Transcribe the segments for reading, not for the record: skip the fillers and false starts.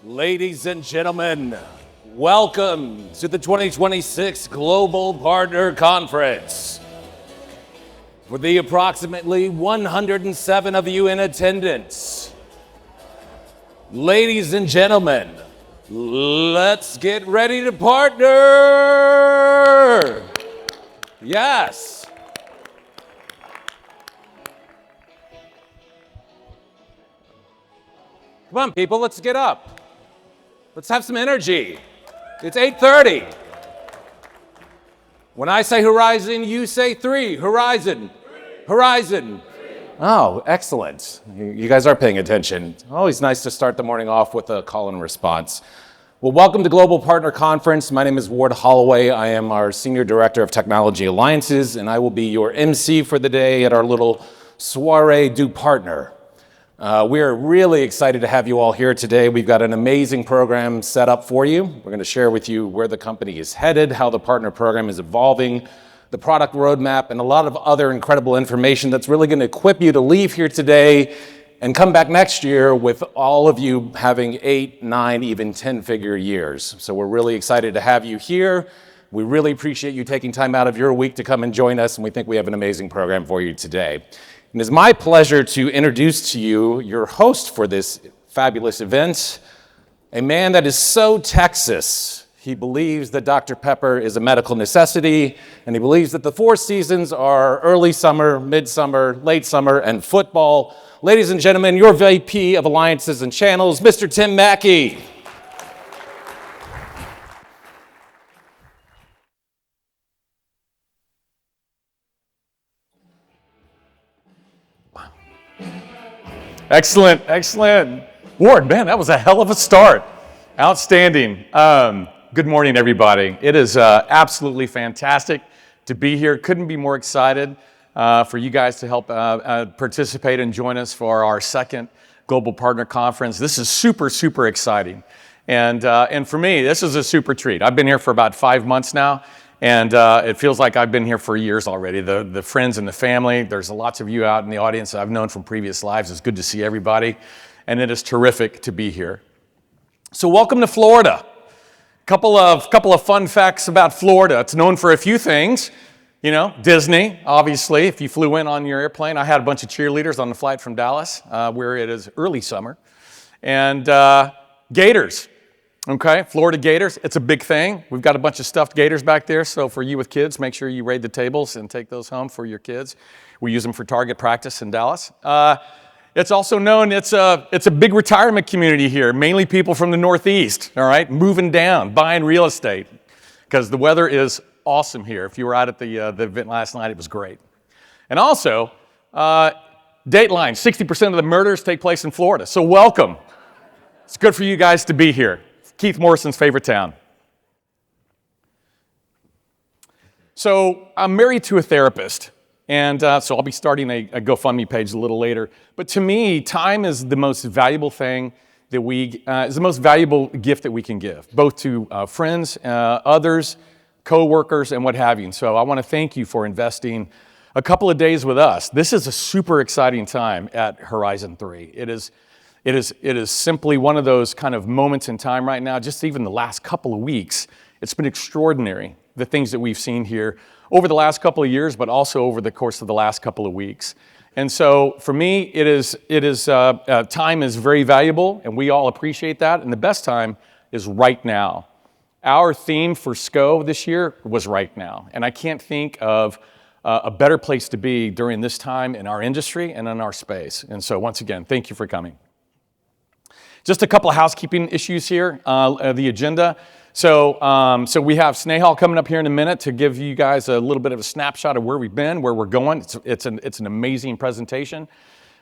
Ladies and gentlemen, welcome to the 2026 Global Partner Conference. For the approximately 107 of you in attendance, ladies and gentlemen, let's get ready to partner! Yes! Come on, people, let's get up. Let's have some energy. It's 8:30. When I say horizon, you say three. Horizon. Horizon. Oh, excellent. You guys are paying attention. Always nice to start the morning off with a call and response. Well, welcome to Global Partner Conference. My name is Ward Holloway. I am our Senior Director of Technology Alliances, and I will be your MC for the day at our little Soiree du Partner. We are really excited to have you all here today. We've got an amazing program set up for you. We're going to share with you where the company is headed, how the partner program is evolving, the product roadmap, and a lot of other incredible information that's really going to equip you to leave here today and come back next year with all of you having 8, 9, even 10-figure years. So we're really excited to have you here. We really appreciate you taking time out of your week to come and join us, and we think we have an amazing program for you today. And it's my pleasure to introduce to you your host for this fabulous event, a man that is so Texas. He believes that Dr. Pepper is a medical necessity, and he believes that the 4 seasons are early summer, midsummer, late summer, and football. Ladies and gentlemen, your VP of Alliances and Channels, Mr. Tim Mackey. Excellent, excellent. Ward, man, that was a hell of a start. Outstanding. Good morning, everybody. It is absolutely fantastic to be here. Couldn't be more excited for you guys to help participate and join us for our second Global Partner Conference. This is super, super exciting. And for me, this is a super treat. I've been here for about 5 months now. And it feels like I've been here for years already. The friends and the family, there's lots of you out in the audience that I've known from previous lives. It's good to see everybody, and it is terrific to be here. So welcome to Florida. Couple of fun facts about Florida. It's known for a few things. You know, Disney, obviously. If you flew in on your airplane, I had a bunch of cheerleaders on the flight from Dallas, where it is early summer. And Gators. Okay, Florida Gators, it's a big thing. We've got a bunch of stuffed gators back there, so for you with kids, make sure you raid the tables and take those home for your kids. We use them for target practice in Dallas. It's also known, it's a big retirement community here, mainly people from the Northeast, all right, moving down, buying real estate, because the weather is awesome here. If you were out at the event last night, it was great. And also, Dateline, 60% of the murders take place in Florida, so welcome. It's good for you guys to be here. Keith Morrison's favorite town. So I'm married to a therapist, and so I'll be starting a GoFundMe page a little later. But to me, time is the most valuable thing that is the most valuable gift that we can give, both to friends, others, co-workers, and what have you. And so I want to thank you for investing a couple of days with us. This is a super exciting time at Horizon 3. It is simply one of those kind of moments in time right now, just even the last couple of weeks. It's been extraordinary, the things that we've seen here over the last couple of years, but also over the course of the last couple of weeks. And so for me, time is very valuable, and we all appreciate that. And the best time is right now. Our theme for SCO this year was right now. And I can't think of a better place to be during this time in our industry and in our space. And so once again, thank you for coming. Just a couple of housekeeping issues here, the agenda. So we have Snehal coming up here in a minute to give you guys a little bit of a snapshot of where we've been, where we're going. It's an amazing presentation.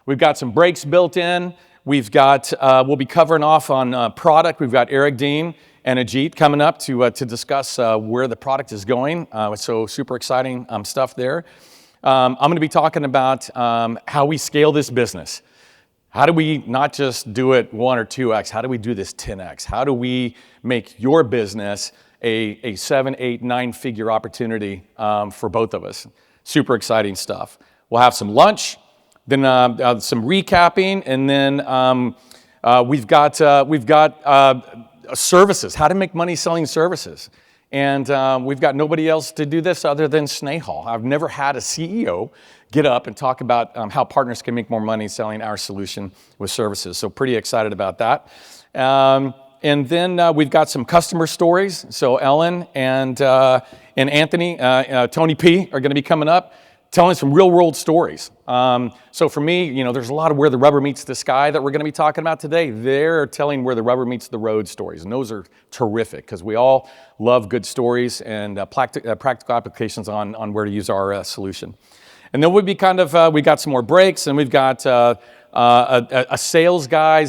We've got some breaks built in. We'll be covering off on product. We've got Eric Dean and Ajit coming up to discuss where the product is going. So super exciting stuff there. I'm going to be talking about how we scale this business. How do we not just do it 1 or 2x? How do we do this 10x? How do we make your business a 7, 8, 9-figure opportunity for both of us? Super exciting stuff. We'll have some lunch, then some recapping, and then We've got services, how to make money selling services. And we've got nobody else to do this other than Snehal. I've never had a CEO get up and talk about how partners can make more money selling our solution with services. So pretty excited about that. And then we've got some customer stories. So Ellen and Anthony, Tony P are going to be coming up, telling some real world stories. So for me, there's a lot of where the rubber meets the sky that we're going to be talking about today. They're telling where the rubber meets the road stories. And those are terrific because we all love good stories and practical applications on where to use our solution. And then we got some more breaks, and we've got a sales guy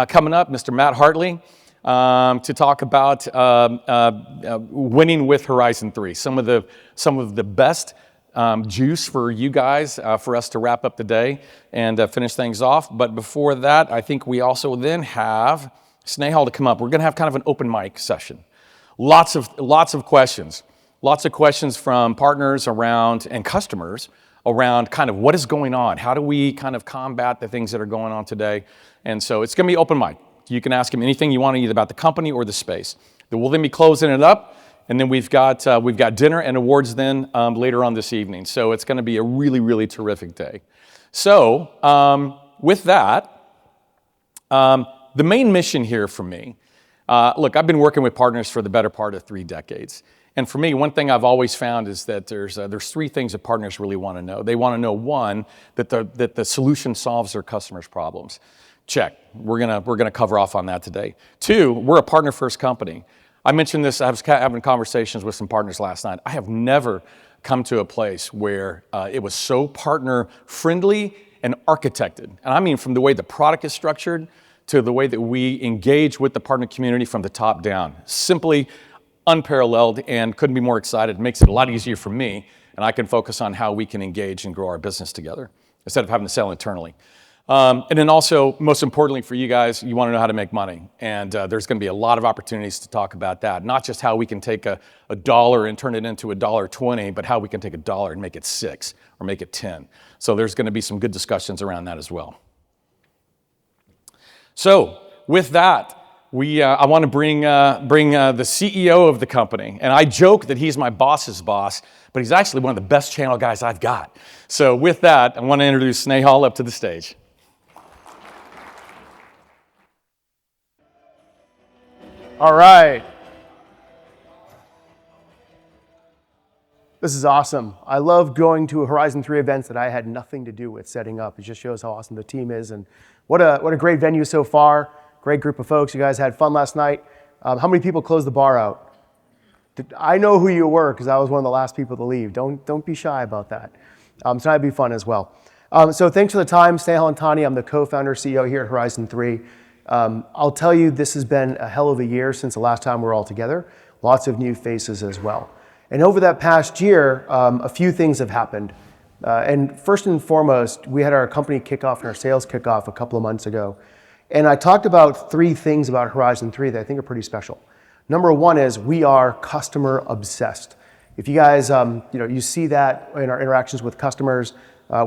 coming up, Mr. Matt Hartley, to talk about winning with Horizon 3. Some of the best juice for you guys, for us to wrap up the day and finish things off. But before that, I think we also then have Snehal to come up. We're going to have kind of an open mic session. Lots of questions. Lots of questions from partners around and customers around kind of what is going on. How do we kind of combat the things that are going on today? And so it's going to be open mic. You can ask him anything you want, either about the company or the space. We'll then be closing it up. And then we've got dinner and awards then later on this evening. So it's going to be a really, really terrific day. So with that, the main mission here for me, look, I've been working with partners for the better part of 3 decades. And for me, one thing I've always found is that there's 3 things that partners really want to know. They want to know, 1, that the solution solves their customers' problems. Check. We're gonna cover off on that today. 2, we're a partner-first company. I mentioned this, I was having conversations with some partners last night. I have never come to a place where it was so partner-friendly and architected. And I mean from the way the product is structured to the way that we engage with the partner community from the top down. Simply unparalleled, and couldn't be more excited. It makes it a lot easier for me, and I can focus on how we can engage and grow our business together instead of having to sell internally. And then also, most importantly for you guys, you want to know how to make money. And there's going to be a lot of opportunities to talk about that. Not just how we can take a dollar and turn it into $1.20, but how we can take $1 and make it 6 or make it 10. So there's going to be some good discussions around that as well. So with that, I want to bring the CEO of the company. And I joke that he's my boss's boss, but he's actually one of the best channel guys I've got. So with that, I want to introduce Snehal up to the stage. All right. This is awesome. I love going to Horizon 3 events that I had nothing to do with setting up. It just shows how awesome the team is, and what a great venue so far. Great group of folks. You guys had fun last night. How many people closed the bar out? I know who you were because I was one of the last people to leave. Don't be shy about that. So that'd be fun as well. So thanks for the time. Snehal and Tani. I'm the co-founder, CEO here at Horizon 3. I'll tell you, this has been a hell of a year since the last time we were all together. Lots of new faces as well. And over that past year, a few things have happened. And first and foremost, we had our company kickoff and our sales kickoff a couple of months ago. And I talked about 3 things about Horizon 3 that I think are pretty special. Number 1 is we are customer obsessed. If you guys, you see that in our interactions with customers,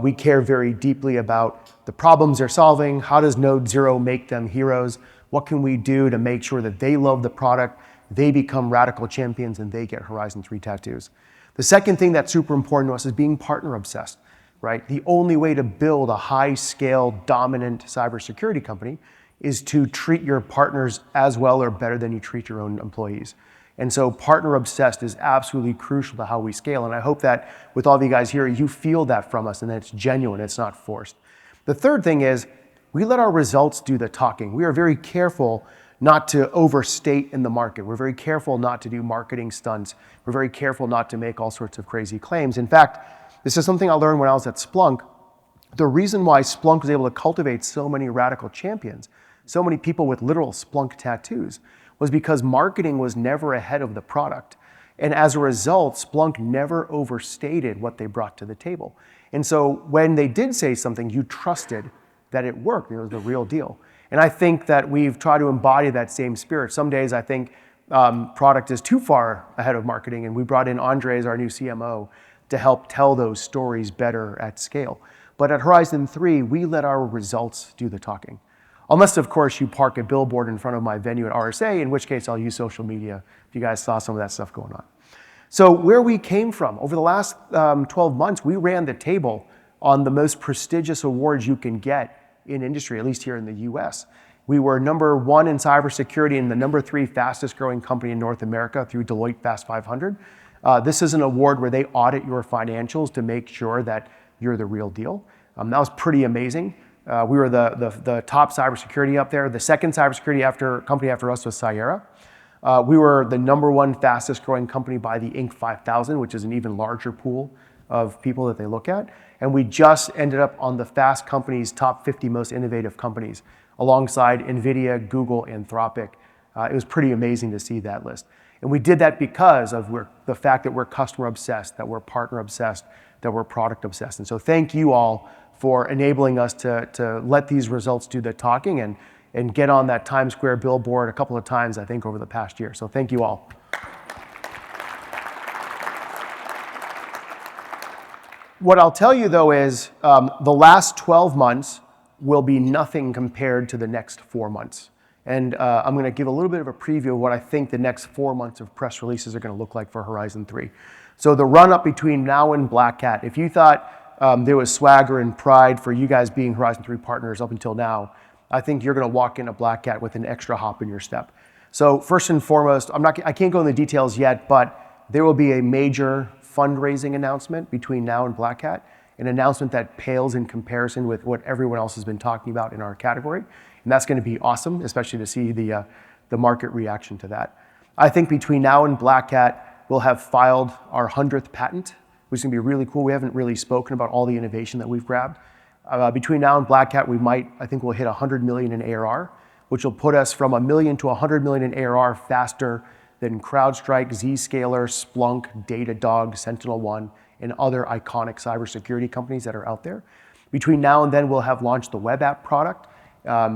we care very deeply about the problems they're solving. How does Node Zero make them heroes? What can we do to make sure that they love the product, they become radical champions, and they get Horizon 3 tattoos? The second thing that's super important to us is being partner obsessed, right? The only way to build a high-scale, dominant cybersecurity company is to treat your partners as well or better than you treat your own employees. And so partner obsessed is absolutely crucial to how we scale. And I hope that with all of you guys here, you feel that from us and that it's genuine, it's not forced. The third thing is we let our results do the talking. We are very careful not to overstate in the market. We're very careful not to do marketing stunts. We're very careful not to make all sorts of crazy claims. In fact, this is something I learned when I was at Splunk. The reason why Splunk was able to cultivate so many radical champions, so many people with literal Splunk tattoos, was because marketing was never ahead of the product. And as a result, Splunk never overstated what they brought to the table. And so when they did say something, you trusted that it worked. It was the real deal. And I think that we've tried to embody that same spirit. Some days I think product is too far ahead of marketing, and we brought in Andre as our new CMO to help tell those stories better at scale. But at Horizon 3, we let our results do the talking. Unless, of course, you park a billboard in front of my venue at RSA, in which case I'll use social media if you guys saw some of that stuff going on. So where we came from, over the last 12 months, we ran the table on the most prestigious awards you can get in industry, at least here in the US. We were number 1 in cybersecurity and the number 3 fastest growing company in North America through Deloitte Fast 500. This is an award where they audit your financials to make sure that you're the real deal. That was pretty amazing. We were the top cybersecurity up there. The second cybersecurity company after us was Cyera. We were the number 1 fastest growing company by the Inc. 5000, which is an even larger pool of people that they look at. And we just ended up on the Fast Company's top 50 most innovative companies, alongside NVIDIA, Google, Anthropic. It was pretty amazing to see that list. And we did that because of the fact that we're customer obsessed, that we're partner obsessed, that we're product obsessed. And so thank you all for enabling us to let these results do the talking and get on that Times Square billboard a couple of times, I think, over the past year. So thank you all. What I'll tell you, though, is the last 12 months will be nothing compared to the next 4 months. And I'm going to give a little bit of a preview of what I think the next 4 months of press releases are going to look like for Horizon 3. So the run-up between now and Black Hat, if you thought there was swagger and pride for you guys being Horizon 3 partners up until now, I think you're going to walk into Black Hat with an extra hop in your step. So first and foremost, I can't go into the details yet, but there will be a major fundraising announcement between now and Black Hat, an announcement that pales in comparison with what everyone else has been talking about in our category. And that's going to be awesome, especially to see the market reaction to that. I think between now and Black Hat, we'll have filed our 100th patent, which is going to be really cool. We haven't really spoken about all the innovation that we've grabbed. Between now and Black Hat, I think we'll hit 100 million in ARR, which will put us from 1 million to 100 million in ARR faster than CrowdStrike, Zscaler, Splunk, Datadog, SentinelOne, and other iconic cybersecurity companies that are out there. Between now and then, we'll have launched the web app product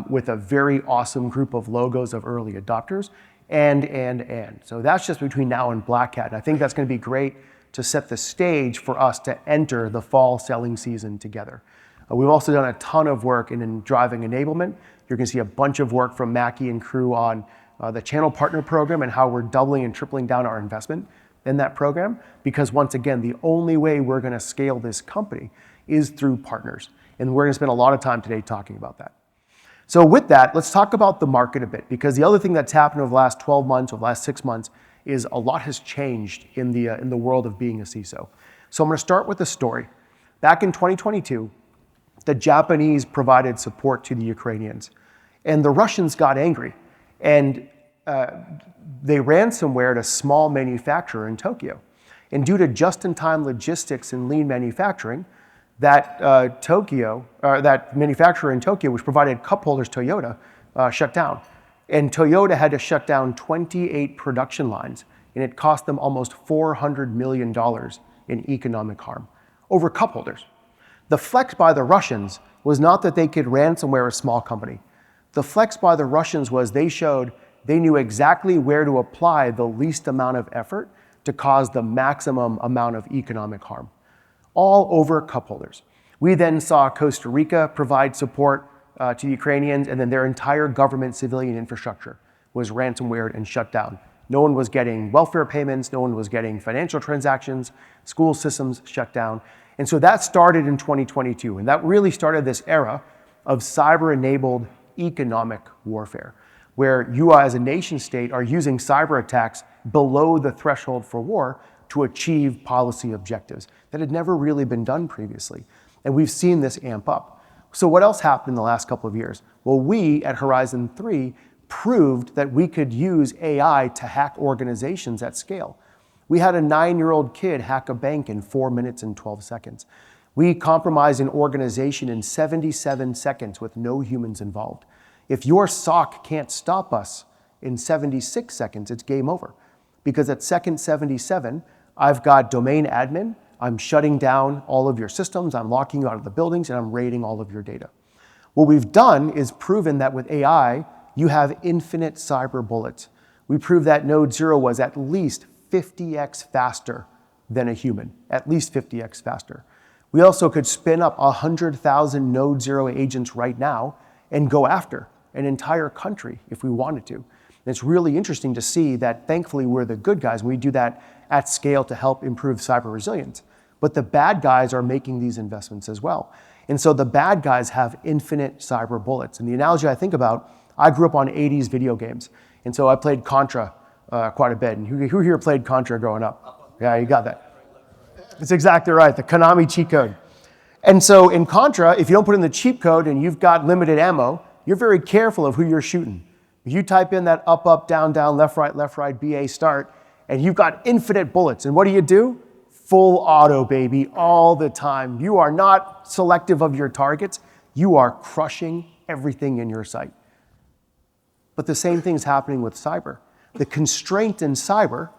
with a very awesome group of logos of early adopters, and. So that's just between now and Black Hat. And I think that's going to be great to set the stage for us to enter the fall selling season together. We've also done a ton of work in driving enablement. You're going to see a bunch of work from Mackie and crew on the channel partner program and how we're doubling and tripling down our investment in that program. Because once again, the only way we're going to scale this company is through partners. And we're going to spend a lot of time today talking about that. So with that, let's talk about the market a bit, because the other thing that's happened over the last 12 months, over the last 6 months, is a lot has changed in the world of being a CISO. So I'm going to start with a story. Back in 2022, the Japanese provided support to the Ukrainians, and the Russians got angry, and they ransomwared a small manufacturer in Tokyo. And due to just-in-time logistics and lean manufacturing, that manufacturer in Tokyo, which provided cup holders, Toyota, shut down. And Toyota had to shut down 28 production lines, and it cost them almost $400 million in economic harm over cup holders. The flex by the Russians was not that they could ransomware a small company. The flex by the Russians was they showed they knew exactly where to apply the least amount of effort to cause the maximum amount of economic harm, all over cup holders. We then saw Costa Rica provide support to the Ukrainians, and then their entire government civilian infrastructure was ransomwared and shut down. No one was getting welfare payments, no one was getting financial transactions, school systems shut down. And so that started in 2022, and that really started this era of cyber-enabled economic warfare, where you as a nation state are using cyber attacks below the threshold for war to achieve policy objectives that had never really been done previously. And we've seen this amp up. So what else happened in the last couple of years? Well, we at Horizon 3 proved that we could use AI to hack organizations at scale. We had a 9-year-old kid hack a bank in 4 minutes and 12 seconds. We compromised an organization in 77 seconds with no humans involved. If your SOC can't stop us in 76 seconds, it's game over. Because at second 77, I've got domain admin, I'm shutting down all of your systems, I'm locking you out of the buildings, and I'm raiding all of your data. What we've done is proven that with AI, you have infinite cyber bullets. We proved that Node 0 was at least 50x faster than a human, at least 50x faster. We also could spin up 100,000 Node 0 agents right now and go after an entire country if we wanted to. And it's really interesting to see that thankfully we're the good guys and we do that at scale to help improve cyber resilience. But the bad guys are making these investments as well. And so the bad guys have infinite cyber bullets. And the analogy I think about, I grew up on 80s video games. And so I played Contra quite a bit. And who here played Contra growing up? Yeah, you got that. That's exactly right, the Konami cheat code. And so in Contra, if you don't put in the cheat code and you've got limited ammo, you're very careful of who you're shooting. If you type in that up, down, left, right, BA, start, and you've got infinite bullets. And what do? Full auto, baby, all the time. You are not selective of your targets. You are crushing everything in your sight. But the same thing's happening with cyber. The constraint in cyber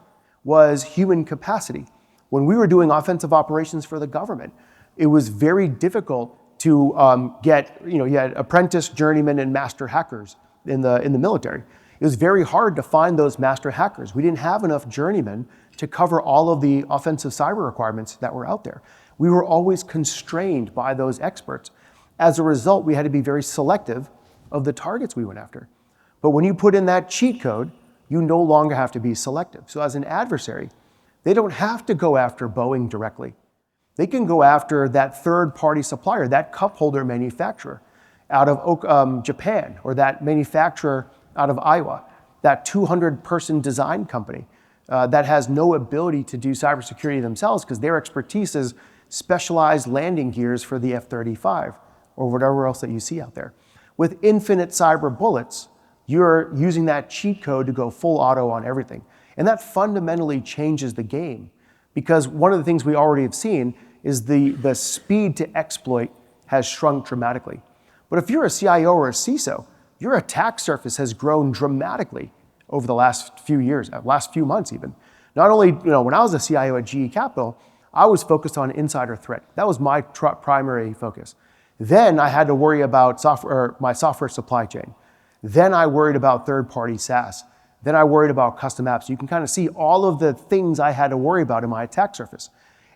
was human capacity. When we were doing offensive operations for the government, it was very difficult to get, you had apprentice, journeyman, and master hackers in the military. It was very hard to find those master hackers. We didn't have enough journeymen to cover all of the offensive cyber requirements that were out there. We were always constrained by those experts. As a result, we had to be very selective of the targets we went after. But when you put in that cheat code, you no longer have to be selective. So as an adversary, they don't have to go after Boeing directly. They can go after that third-party supplier, that cup holder manufacturer out of Japan, or that manufacturer out of Iowa, that 200-person design company that has no ability to do cybersecurity themselves because their expertise is specialized landing gears for the F-35 or whatever else that you see out there. With infinite cyber bullets, you're using that cheat code to go full auto on everything. And that fundamentally changes the game because one of the things we already have seen is the speed to exploit has shrunk dramatically. But if you're a CIO or a CISO, your attack surface has grown dramatically over the last few years, last few months even. Not only, when I was a CIO at GE Capital, I was focused on insider threat. That was my primary focus. Then I had to worry about my software supply chain. Then I worried about third-party SaaS. Then I worried about custom apps. You can kind of see all of the things I had to worry about in my attack surface.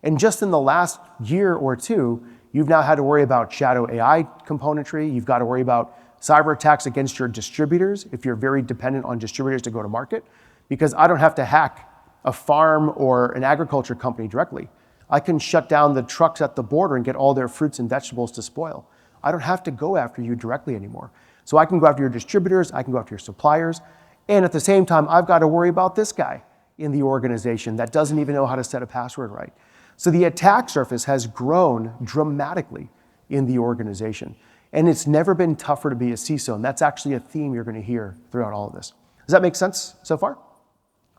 And just in the last year or two, you've now had to worry about shadow AI componentry. You've got to worry about cyber attacks against your distributors if you're very dependent on distributors to go to market, because I don't have to hack a farm or an agriculture company directly. I can shut down the trucks at the border and get all their fruits and vegetables to spoil. I don't have to go after you directly anymore. So I can go after your distributors, I can go after your suppliers, and at the same time, I've got to worry about this guy in the organization that doesn't even know how to set a password right. So the attack surface has grown dramatically in the organization. And it's never been tougher to be a CISO, and that's actually a theme you're going to hear throughout all of this. Does that make sense so far?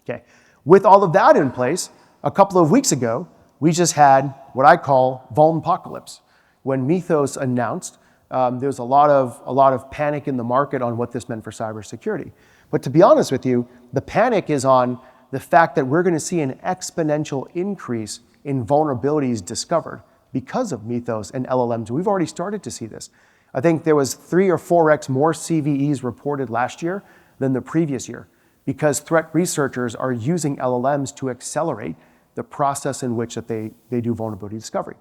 Okay. With all of that in place, a couple of weeks ago, we just had what I call vulnpocalypse. When Mythos announced, there was a lot of panic in the market on what this meant for cybersecurity. But to be honest with you, the panic is on the fact that we're going to see an exponential increase in vulnerabilities discovered because of Mythos and LLMs. We've already started to see this. I think there was 3 or 4x more CVEs reported last year than the previous year because threat researchers are using LLMs to accelerate the process in which that they do vulnerability discovery.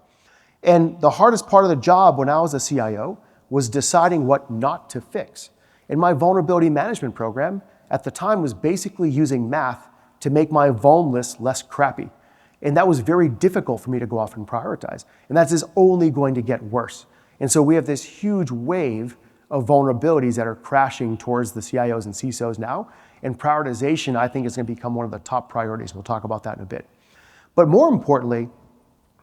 And the hardest part of the job when I was a CIO was deciding what not to fix. And my vulnerability management program at the time was basically using math to make my vuln list less crappy. And that was very difficult for me to go off and prioritize. And that is only going to get worse. And so we have this huge wave of vulnerabilities that are crashing towards the CIOs and CISOs now. And prioritization, I think, is going to become one of the top priorities. We'll talk about that in a bit. But more importantly,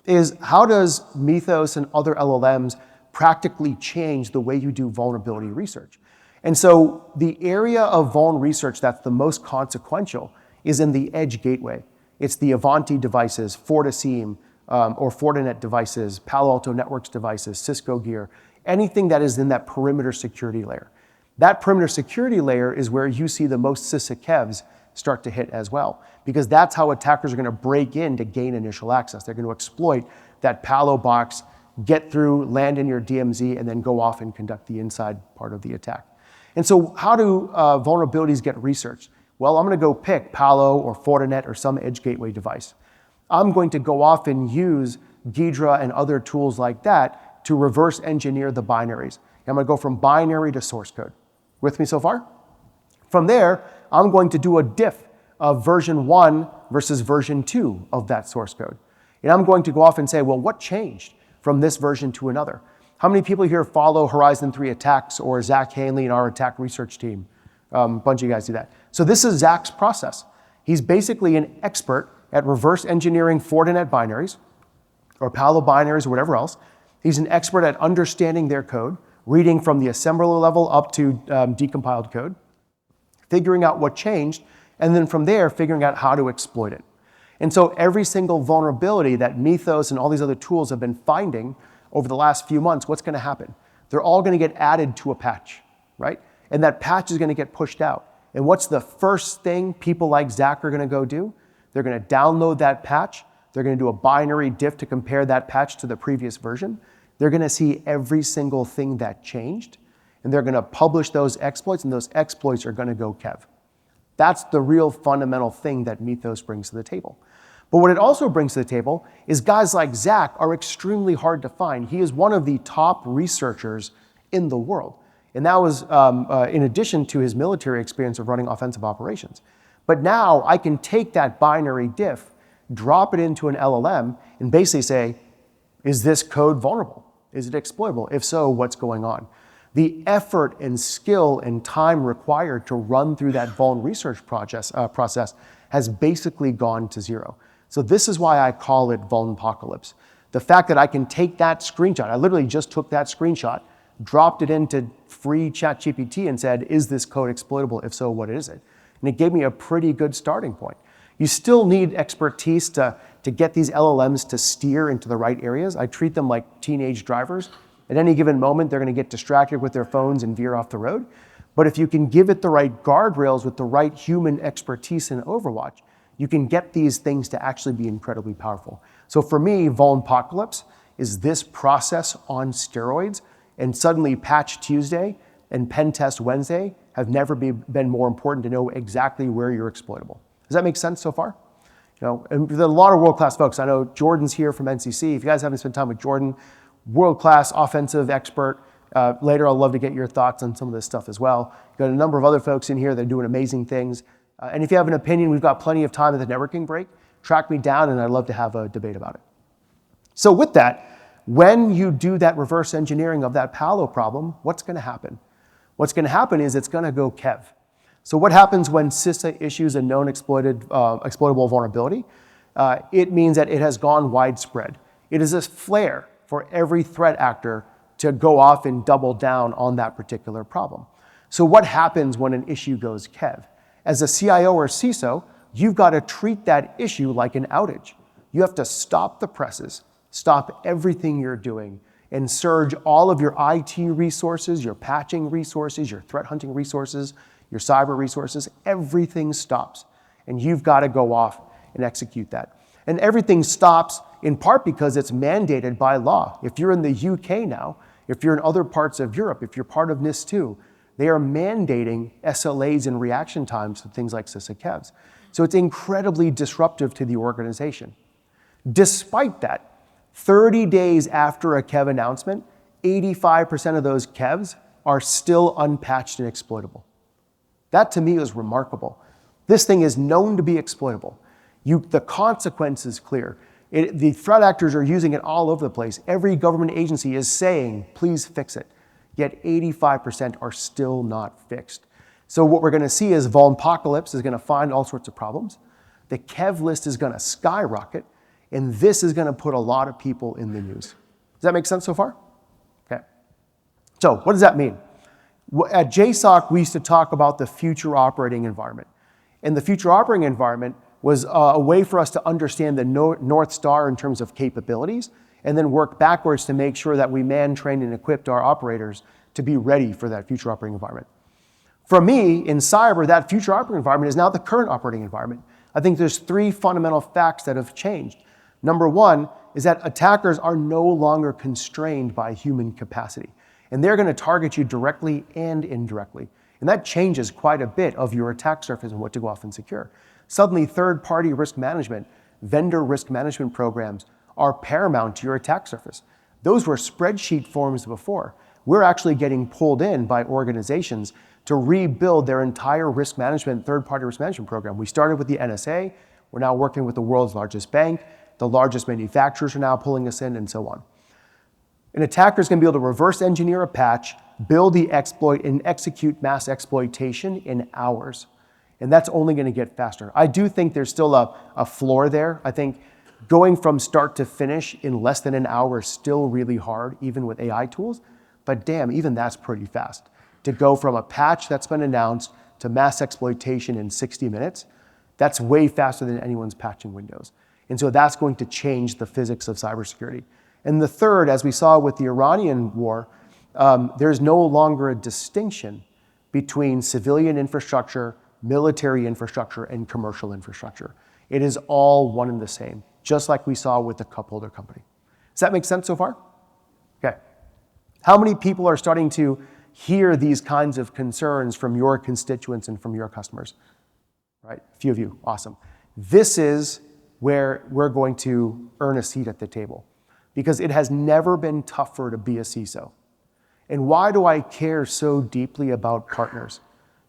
is how does Mythos and other LLMs practically change the way you do vulnerability research? And so the area of vuln research that's the most consequential is in the edge gateway. It's the Avanti devices, FortiSIEM, or Fortinet devices, Palo Alto Networks devices, Cisco gear, anything that is in that perimeter security layer. That perimeter security layer is where you see the most sysakevs start to hit as well, because that's how attackers are going to break in to gain initial access. They're going to exploit that Palo box, get through, land in your DMZ, and then go off and conduct the inside part of the attack. And so how do vulnerabilities get researched? Well, I'm going to go pick Palo or Fortinet or some edge gateway device. I'm going to go off and use Ghidra and other tools like that to reverse engineer the binaries. I'm going to go from binary to source code. With me so far? From there, I'm going to do a diff of version 1 versus version 2 of that source code. And I'm going to go off and say, well, what changed from this version to another? How many people here follow Horizon 3 attacks or Zach Hanley and our attack research team? A bunch of you guys do that. So this is Zach's process. He's basically an expert at reverse engineering Fortinet binaries or Palo binaries or whatever else. He's an expert at understanding their code, reading from the assembler level up to decompiled code, figuring out what changed, and then from there, figuring out how to exploit it. And so every single vulnerability that Mythos and all these other tools have been finding over the last few months, what's going to happen? They're all going to get added to a patch, right? And that patch is going to get pushed out. And what's the first thing people like Zach are going to go do? They're going to download that patch. They're going to do a binary diff to compare that patch to the previous version. They're going to see every single thing that changed, and they're going to publish those exploits, and those exploits are going to go kev. That's the real fundamental thing that Mythos brings to the table. But what it also brings to the table is guys like Zach are extremely hard to find. He is one of the top researchers in the world. And that was in addition to his military experience of running offensive operations. But now I can take that binary diff, drop it into an LLM, and basically say, is this code vulnerable? Is it exploitable? If so, what's going on? The effort and skill and time required to run through that vuln research process has basically gone to zero. So this is why I call it vulnpocalypse. The fact that I can take that screenshot, I literally just took that screenshot, dropped it into free ChatGPT and said, is this code exploitable? If so, what is it? And it gave me a pretty good starting point. You still need expertise to get these LLMs to steer into the right areas. I treat them like teenage drivers. At any given moment, they're going to get distracted with their phones and veer off the road. But if you can give it the right guardrails with the right human expertise in Overwatch, you can get these things to actually be incredibly powerful. So for me, vulnpocalypse is this process on steroids, and suddenly Patch Tuesday and Pen Test Wednesday have never been more important to know exactly where you're exploitable. Does that make sense so far? You know, and there's a lot of world-class folks. I know Jordan's here from NCC. If you guys haven't spent time with Jordan, world-class offensive expert. Later, I'd love to get your thoughts on some of this stuff as well. You've got a number of other folks in here that are doing amazing things. And if you have an opinion, we've got plenty of time at the networking break. Track me down, and I'd love to have a debate about it. So with that, when you do that reverse engineering of that Palo problem, what's going to happen? What's going to happen is it's going to go kev. So what happens when CISA issues a known exploitable vulnerability? It means that it has gone widespread. It is a flare for every threat actor to go off and double down on that particular problem. So what happens when an issue goes kev? As a CIO or CISO, you've got to treat that issue like an outage. You have to stop the presses, stop everything you're doing, and surge all of your IT resources, your patching resources, your threat hunting resources, your cyber resources. Everything stops, and you've got to go off and execute that. And everything stops in part because it's mandated by law. If you're in the UK now, if you're in other parts of Europe, if you're part of NIS2, they are mandating SLAs and reaction times for things like CISA kevs. So it's incredibly disruptive to the organization. Despite that, 30 days after a kev announcement, 85% of those kevs are still unpatched and exploitable. That to me is remarkable. This thing is known to be exploitable. The consequence is clear. The threat actors are using it all over the place. Every government agency is saying, please fix it. Yet 85% are still not fixed. So what we're going to see is vulnpocalypse is going to find all sorts of problems. The kev list is going to skyrocket, and this is going to put a lot of people in the news. Does that make sense so far? Okay. So what does that mean? At JSOC, we used to talk about the future operating environment. And the future operating environment was a way for us to understand the North Star in terms of capabilities, and then work backwards to make sure that we man, trained, and equipped our operators to be ready for that future operating environment. For me, in cyber, that future operating environment is now the current operating environment. I think there's 3 fundamental facts that have changed. Number 1 is that attackers are no longer constrained by human capacity, and they're going to target you directly and indirectly. And that changes quite a bit of your attack surface and what to go off and secure. Suddenly, third-party risk management, vendor risk management programs are paramount to your attack surface. Those were spreadsheet forms before. We're actually getting pulled in by organizations to rebuild their entire risk management, third-party risk management program. We started with the NSA. We're now working with the world's largest bank. The largest manufacturers are now pulling us in, and so on. An attacker is going to be able to reverse engineer a patch, build the exploit, and execute mass exploitation in hours. And that's only going to get faster. I do think there's still a floor there. I think going from start to finish in less than an hour is still really hard, even with AI tools. But damn, even that's pretty fast. To go from a patch that's been announced to mass exploitation in 60 minutes, that's way faster than anyone's patching Windows. And so that's going to change the physics of cybersecurity. And the third, as we saw with the Iranian war, there's no longer a distinction between civilian infrastructure, military infrastructure, and commercial infrastructure. It is all one and the same, just like we saw with the cup holder company. Does that make sense so far? Okay. How many people are starting to hear these kinds of concerns from your constituents and from your customers? Right, a few of you, awesome. This is where we're going to earn a seat at the table, because it has never been tougher to be a CISO. And why do I care so deeply about partners?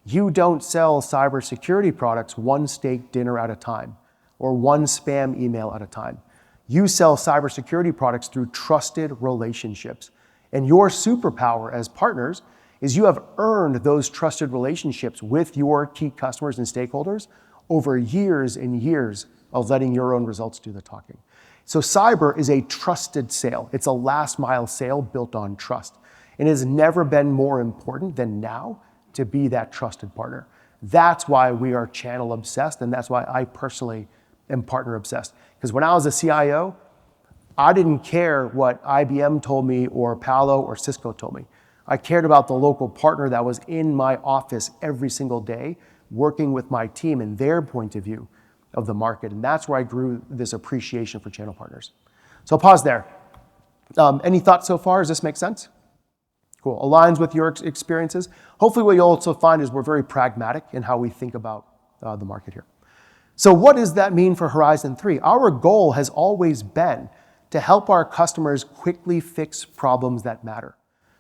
You don't sell cybersecurity products one steak dinner at a time or one spam email at a time. You sell cybersecurity products through trusted relationships. And your superpower as partners is you have earned those trusted relationships with your key customers and stakeholders over years and years of letting your own results do the talking. So cyber is a trusted sale. It's a last mile sale built on trust. And it has never been more important than now to be that trusted partner. That's why we are channel obsessed, and that's why I personally am partner obsessed. Because when I was a CIO, I didn't care what IBM told me or Palo or Cisco told me. I cared about the local partner that was in my office every single day, working with my team and their point of view of the market. And that's where I grew this appreciation for channel partners. So I'll pause there. Any thoughts so far? Does this make sense? Cool. Aligns with your experiences. Hopefully what you'll also find is we're very pragmatic in how we think about the market here. So what does that mean for Horizon 3? Our goal has always been to help our customers quickly fix problems that matter.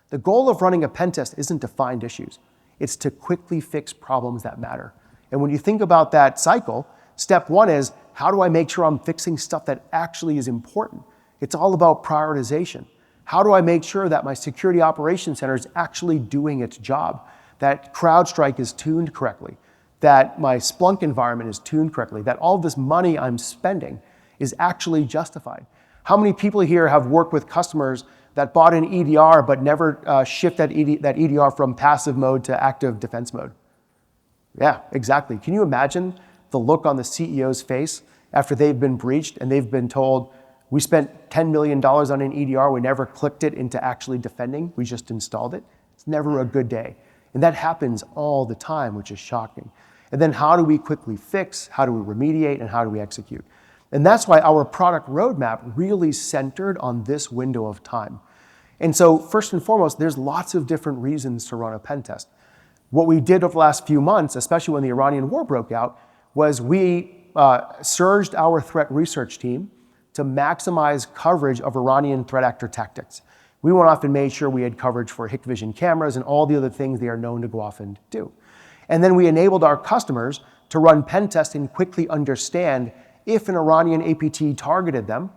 The goal of running a pen test isn't to find issues. It's to quickly fix problems that matter. And when you think about that cycle, step one is, how do I make sure I'm fixing stuff that actually is important? It's all about prioritization. How do I make sure that my security operations center is actually doing its job? That CrowdStrike is tuned correctly, that my Splunk environment is tuned correctly, that all this money I'm spending is actually justified. How many people here have worked with customers that bought an EDR but never shift that EDR from passive mode to active defense mode? Yeah, exactly. Can you imagine the look on the CEO's face after they've been breached and they've been told, we spent $10 million on an EDR, we never clicked it into actually defending, we just installed it? It's never a good day. And that happens all the time, which is shocking. And then how do we quickly fix, how do we remediate, and how do we execute? And that's why our product roadmap really centered on this window of time. And so first and foremost, there's lots of different reasons to run a pen test. What we did over the last few months, especially when the Iranian war broke out, was we surged our threat research team to maximize coverage of Iranian threat actor tactics. We went off and made sure we had coverage for Hikvision cameras and all the other things they are known to go off and do. And then we enabled our customers to run pen tests and quickly understand if an Iranian APT targeted them,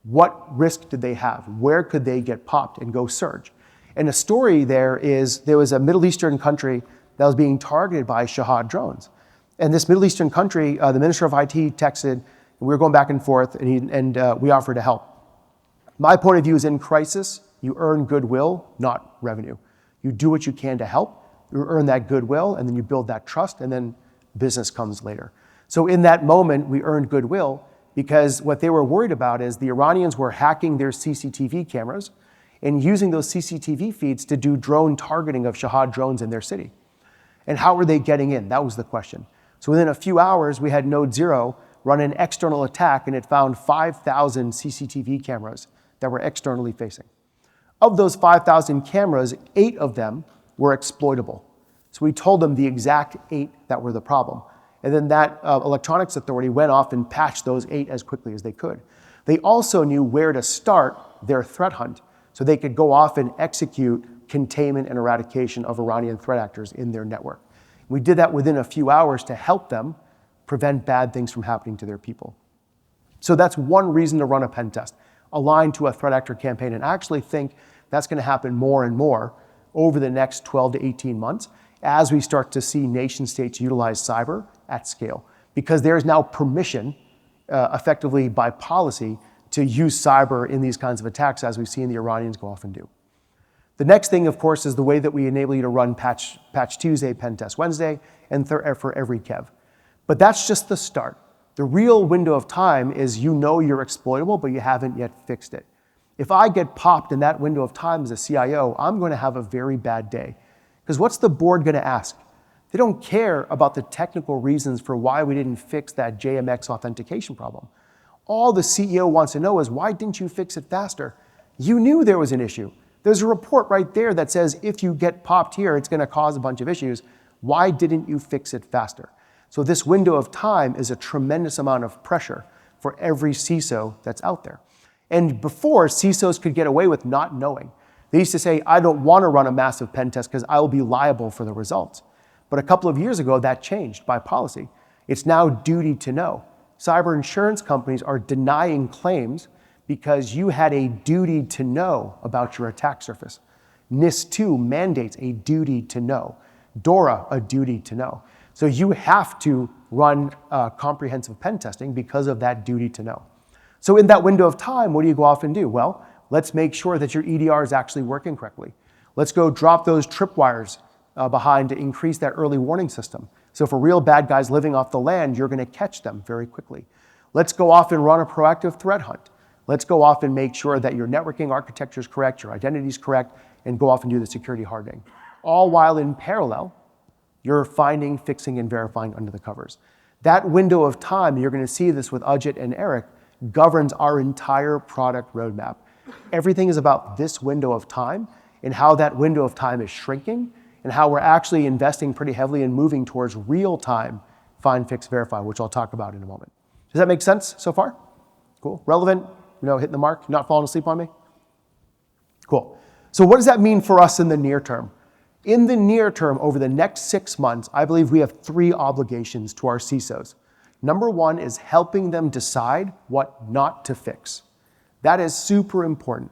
what risk did they have? Where could they get popped and go surge? And the story there was a Middle Eastern country that was being targeted by Shahad drones. And this Middle Eastern country, the Minister of IT texted, we were going back and forth, and we offered to help. My point of view is, in crisis, you earn goodwill, not revenue. You do what you can to help, you earn that goodwill, and then you build that trust, and then business comes later. So in that moment, we earned goodwill because what they were worried about is the Iranians were hacking their CCTV cameras and using those CCTV feeds to do drone targeting of Shahad drones in their city. And how were they getting in? That was the question. So within a few hours, we had Node 0 run an external attack, and it found 5,000 CCTV cameras that were externally facing. Of those 5,000 cameras, 8 of them were exploitable. So we told them the exact 8 that were the problem. And then that electronics authority went off and patched those 8 as quickly as they could. They also knew where to start their threat hunt, so they could go off and execute containment and eradication of Iranian threat actors in their network. We did that within a few hours to help them prevent bad things from happening to their people. So that's one reason to run a pen test, aligned to a threat actor campaign. And I actually think that's going to happen more and more over the next 12 to 18 months as we start to see nation states utilize cyber at scale. Because there is now permission, effectively by policy, to use cyber in these kinds of attacks, as we've seen the Iranians go off and do. The next thing, of course, is the way that we enable you to run Patch Tuesday, Pen Test Wednesday, and for every Kev. But that's just the start. The real window of time is you know you're exploitable, but you haven't yet fixed it. If I get popped in that window of time as a CIO, I'm going to have a very bad day. Because what's the board going to ask? They don't care about the technical reasons for why we didn't fix that JMX authentication problem. All the CEO wants to know is, why didn't you fix it faster? You knew there was an issue. There's a report right there that says if you get popped here, it's going to cause a bunch of issues. Why didn't you fix it faster? So this window of time is a tremendous amount of pressure for every CISO that's out there. And before, CISOs could get away with not knowing. They used to say, I don't want to run a massive pen test because I will be liable for the results. But a couple of years ago, that changed by policy. It's now duty to know. Cyber insurance companies are denying claims because you had a duty to know about your attack surface. NIS2 mandates a duty to know. DORA, a duty to know. So you have to run comprehensive pen testing because of that duty to know. So in that window of time, what do you go off and do? Well, let's make sure that your EDR is actually working correctly. Let's go drop those tripwires behind to increase that early warning system. So for real bad guys living off the land, you're going to catch them very quickly. Let's go off and run a proactive threat hunt. Let's go off and make sure that your networking architecture is correct, your identity is correct, and go off and do the security hardening. All while in parallel, you're finding, fixing, and verifying under the covers. That window of time, you're going to see this with Ajit and Eric, governs our entire product roadmap. Everything is about this window of time and how that window of time is shrinking and how we're actually investing pretty heavily in moving towards real-time find, fix, verify, which I'll talk about in a moment. Does that make sense so far? Cool. Relevant? Hitting the mark? Not falling asleep on me? Cool. So what does that mean for us in the near term? In the near term, over the next 6 months, I believe we have 3 obligations to our CISOs. Number 1 is helping them decide what not to fix. That is super important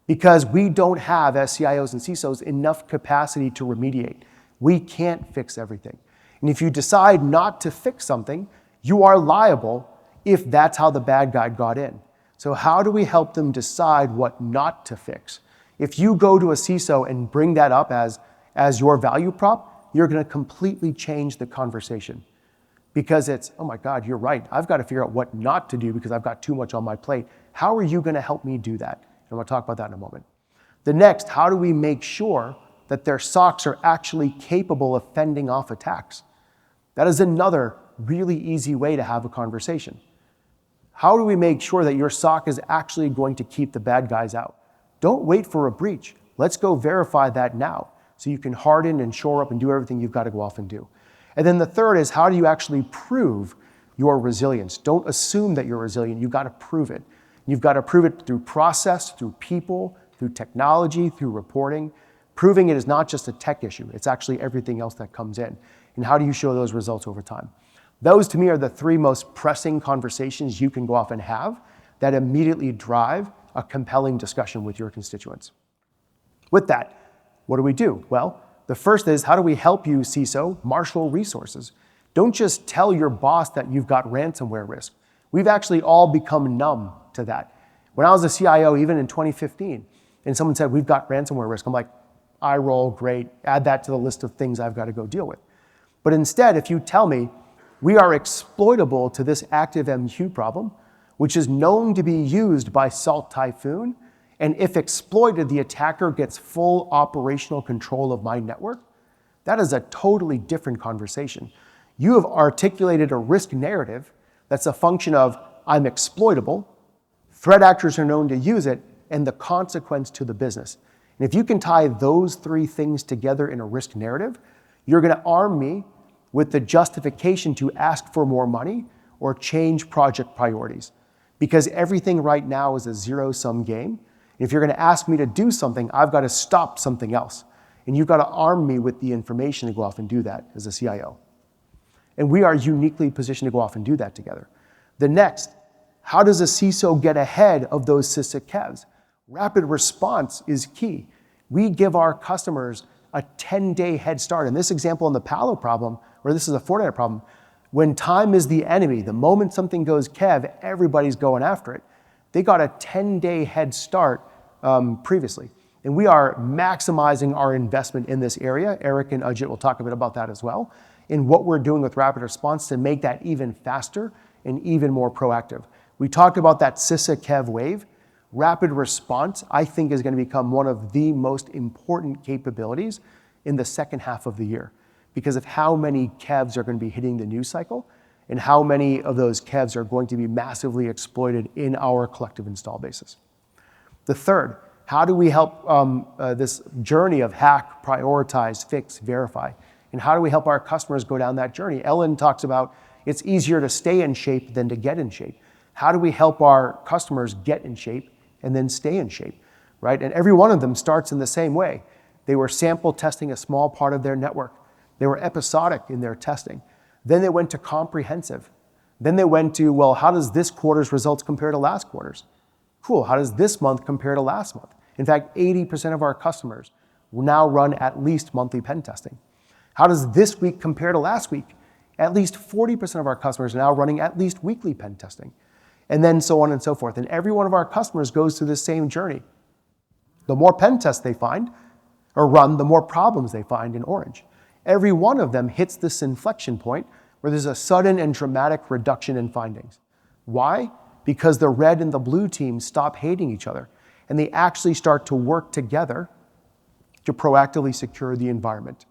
because we don't have, as CIOs and CISOs, enough capacity to remediate. We can't fix everything. And if you decide not to fix something, you are liable if that's how the bad guy got in. So how do we help them decide what not to fix? If you go to a CISO and bring that up as your value prop, you're going to completely change the conversation. Because it's, oh my God, you're right. I've got to figure out what not to do because I've got too much on my plate. How are you going to help me do that? And I'm going to talk about that in a moment. The next, how do we make sure that their SOCs are actually capable of fending off attacks? That is another really easy way to have a conversation. How do we make sure that your SOC is actually going to keep the bad guys out? Don't wait for a breach. Let's go verify that now so you can harden and shore up and do everything you've got to go off and do. And then the third is, how do you actually prove your resilience? Don't assume that you're resilient. You've got to prove it. You've got to prove it through process, through people, through technology, through reporting. Proving it is not just a tech issue. It's actually everything else that comes in. And how do you show those results over time? Those, to me, are the 3 most pressing conversations you can go off and have that immediately drive a compelling discussion with your constituents. With that, what do we do? Well, the first is, how do we help you, CISO, marshal resources? Don't just tell your boss that you've got ransomware risk. We've actually all become numb to that. When I was a CIO, even in 2015, and someone said, we've got ransomware risk, I'm like, eye roll, great, add that to the list of things I've got to go deal with. But instead, if you tell me, we are exploitable to this active MQ problem, which is known to be used by Salt Typhoon, and if exploited, the attacker gets full operational control of my network, that is a totally different conversation. You have articulated a risk narrative that's a function of, I'm exploitable, threat actors are known to use it, and the consequence to the business. And if you can tie those 3 things together in a risk narrative, you're going to arm me with the justification to ask for more money or change project priorities. Because everything right now is a zero-sum game. If you're going to ask me to do something, I've got to stop something else. And you've got to arm me with the information to go off and do that as a CIO. And we are uniquely positioned to go off and do that together. The next, how does a CISO get ahead of those CISA KEVs? Rapid response is key. We give our customers a 10-day head start. In this example in the Palo problem, or this is a Fortinet problem, when time is the enemy, the moment something goes KEV, everybody's going after it. They got a 10-day head start previously. And we are maximizing our investment in this area. Eric and Ajit will talk a bit about that as well, in what we're doing with rapid response to make that even faster and even more proactive. We talked about that CISA KEV wave. Rapid response, I think, is going to become one of the most important capabilities in the second half of the year because of how many KEVs are going to be hitting the news cycle and how many of those KEVs are going to be massively exploited in our collective install bases. The third, how do we help this journey of hack, prioritize, fix, verify? And how do we help our customers go down that journey? Ellen talks about it's easier to stay in shape than to get in shape. How do we help our customers get in shape and then stay in shape, right? And every one of them starts in the same way. They were sample testing a small part of their network. They were episodic in their testing. Then they went to comprehensive. Then they went to, well, how does this quarter's results compare to last quarter's? Cool, how does this month compare to last month? In fact, 80% of our customers now run at least monthly pen testing. How does this week compare to last week? At least 40% of our customers are now running at least weekly pen testing. And then so on and so forth. And every one of our customers goes through this same journey. The more pen tests they find or run, the more problems they find in orange. Every one of them hits this inflection point where there's a sudden and dramatic reduction in findings. Why? Because the red and the blue teams stop hating each other and they actually start to work together to proactively secure the environment.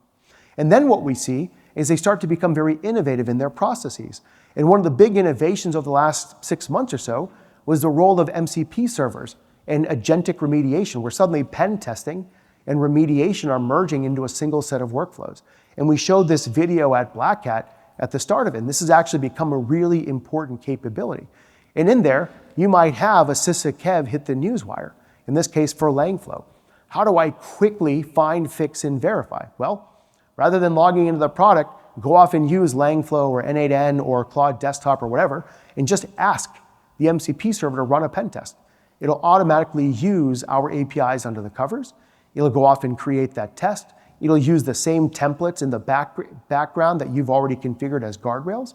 And then what we see is they start to become very innovative in their processes. And one of the big innovations over the last 6 months or so was the role of MCP servers and agentic remediation, where suddenly pen testing and remediation are merging into a single set of workflows. And we showed this video at Black Hat at the start of it. And this has actually become a really important capability. And in there, you might have a CISA KEV hit the newswire, in this case for Langflow. How do I quickly find, fix, and verify? Well, rather than logging into the product, go off and use Langflow or N8N or Claude Desktop or whatever, and just ask the MCP server to run a pen test. It'll automatically use our APIs under the covers. It'll go off and create that test. It'll use the same templates in the background that you've already configured as guardrails.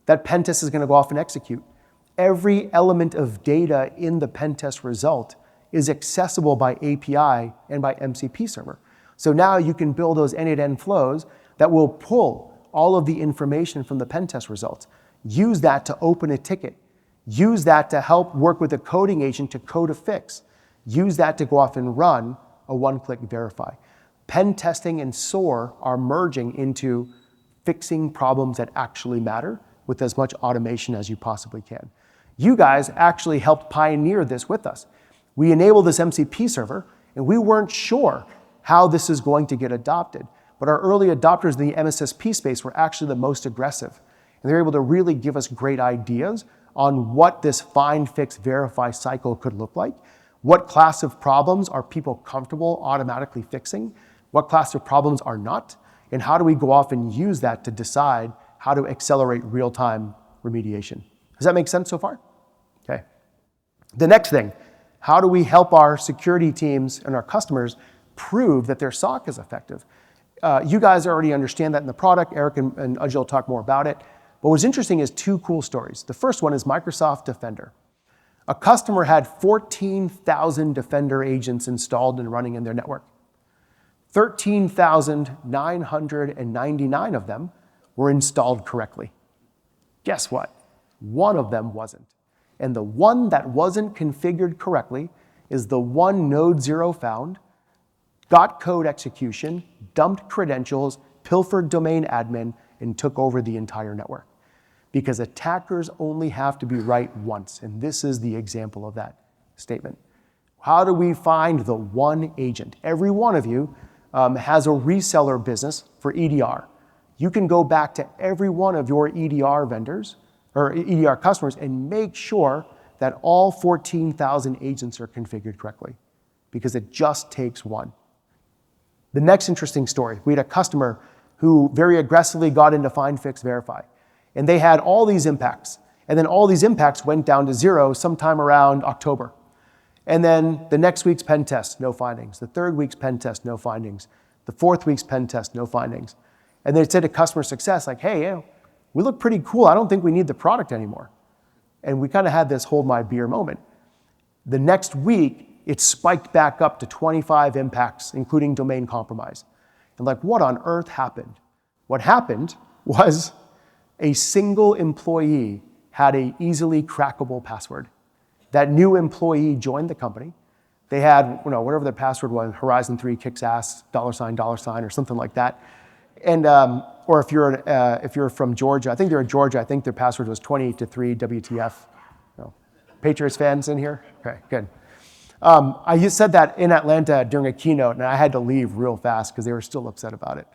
That pen test is going to go off and execute. Every element of data in the pen test result is accessible by API and by MCP server. So now you can build those N8N flows that will pull all of the information from the pen test results. Use that to open a ticket. Use that to help work with a coding agent to code a fix. Use that to go off and run a one-click verify. Pen testing and SOAR are merging into fixing problems that actually matter with as much automation as you possibly can. You guys actually helped pioneer this with us. We enabled this MCP server, and we weren't sure how this is going to get adopted. But our early adopters in the MSSP space were actually the most aggressive. And they were able to really give us great ideas on what this find, fix, verify cycle could look like. What class of problems are people comfortable automatically fixing? What class of problems are not? And how do we go off and use that to decide how to accelerate real-time remediation? Does that make sense so far? Okay. The next thing, how do we help our security teams and our customers prove that their SOC is effective? You guys already understand that in the product. Eric and Ajay will talk more about it. But what's interesting is two cool stories. The first one is Microsoft Defender. A customer had 14,000 Defender agents installed and running in their network. 13,999 of them were installed correctly. Guess what? One of them wasn't. And the one that wasn't configured correctly is the one node 0 found, got code execution, dumped credentials, pilfered domain admin, and took over the entire network. Because attackers only have to be right once, and this is the example of that statement. How do we find the one agent? Every one of you has a reseller business for EDR. You can go back to every one of your EDR vendors or EDR customers and make sure that all 14,000 agents are configured correctly, because it just takes one. The next interesting story, we had a customer who very aggressively got into Find, Fix, Verify. And they had all these impacts. And then all these impacts went down to zero sometime around October. And then the next week's pen test, no findings. The third week's pen test, no findings. The fourth week's pen test, no findings. And they said to customer success, like, hey, we look pretty cool. I don't think we need the product anymore. And we kind of had this hold my beer moment. The next week, it spiked back up to 25 impacts, including domain compromise. And like, what on earth happened? What happened was a single employee had an easily crackable password. That new employee joined the company. They had, whatever their password was, Horizon 3 kicks ass, $, or something like that. And or if you're from Georgia, I think they're in Georgia. I think their password was 20-3 WTF. Patriots fans in here? Okay, good. I said that in Atlanta during a keynote, and I had to leave real fast because they were still upset about it.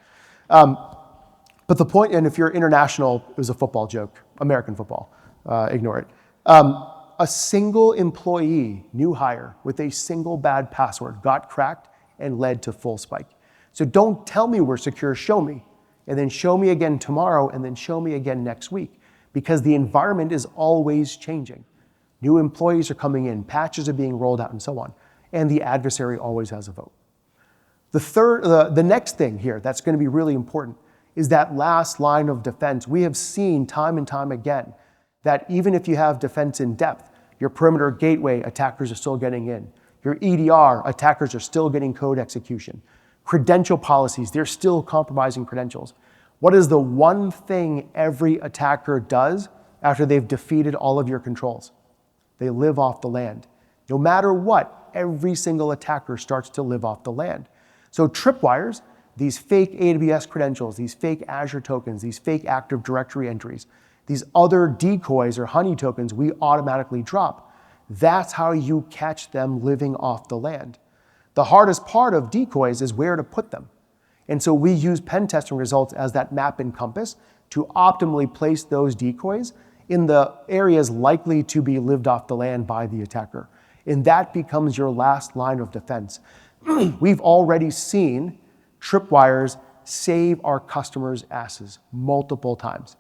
But the point, and if you're international, it was a football joke, American football. Ignore it. A single employee, new hire, with a single bad password got cracked and led to full spike. So don't tell me we're secure, show me. And then show me again tomorrow, and then show me again next week. Because the environment is always changing. New employees are coming in, patches are being rolled out, and so on. And the adversary always has a vote. The next thing here that's going to be really important is that last line of defense. We have seen time and time again that even if you have defense in depth, your perimeter gateway attackers are still getting in. Your EDR attackers are still getting code execution. Credential policies, they're still compromising credentials. What is the one thing every attacker does after they've defeated all of your controls? They live off the land. No matter what, every single attacker starts to live off the land. So tripwires, these fake AWS credentials, these fake Azure tokens, these fake Active Directory entries, these other decoys or honey tokens we automatically drop. That's how you catch them living off the land. The hardest part of decoys is where to put them. And so we use pen testing results as that map and compass to optimally place those decoys in the areas likely to be lived off the land by the attacker. And that becomes your last line of defense. We've already seen tripwires save our customers' asses multiple times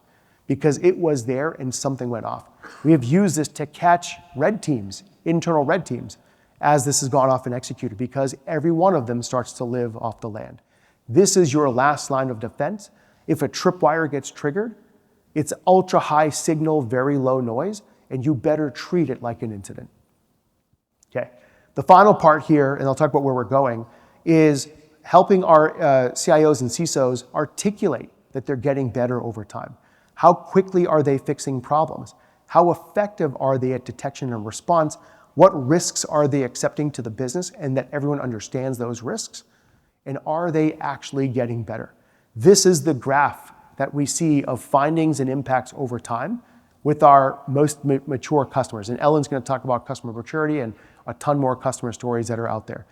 because it was there and something went off. We have used this to catch red teams, internal red teams, as this has gone off and executed because every one of them starts to live off the land. This is your last line of defense. If a tripwire gets triggered, it's ultra high signal, very low noise, and you better treat it like an incident. Okay. The final part here, and I'll talk about where we're going, is helping our CIOs and CISOs articulate that they're getting better over time. How quickly are they fixing problems? How effective are they at detection and response? What risks are they accepting to the business and that everyone understands those risks? And are they actually getting better? This is the graph that we see of findings and impacts over time with our most mature customers. And Ellen's going to talk about customer maturity and a ton more customer stories that are out there.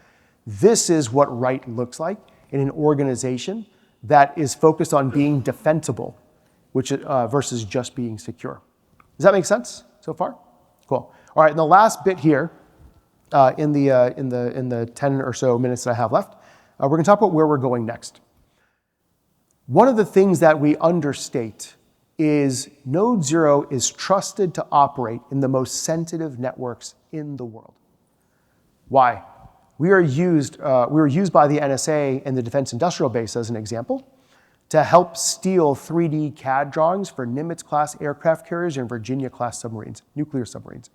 This is what right looks like in an organization that is focused on being defensible, which versus just being secure. Does that make sense so far? Cool. All right, and the last bit here, in the 10 or so minutes that I have left, we're going to talk about where we're going next. One of the things that we understate is Node Zero is trusted to operate in the most sensitive networks in the world. Why? We were used by the NSA and the Defense Industrial Base as an example to help steal 3D CAD drawings for Nimitz-class aircraft carriers and Virginia-class submarines, nuclear submarines.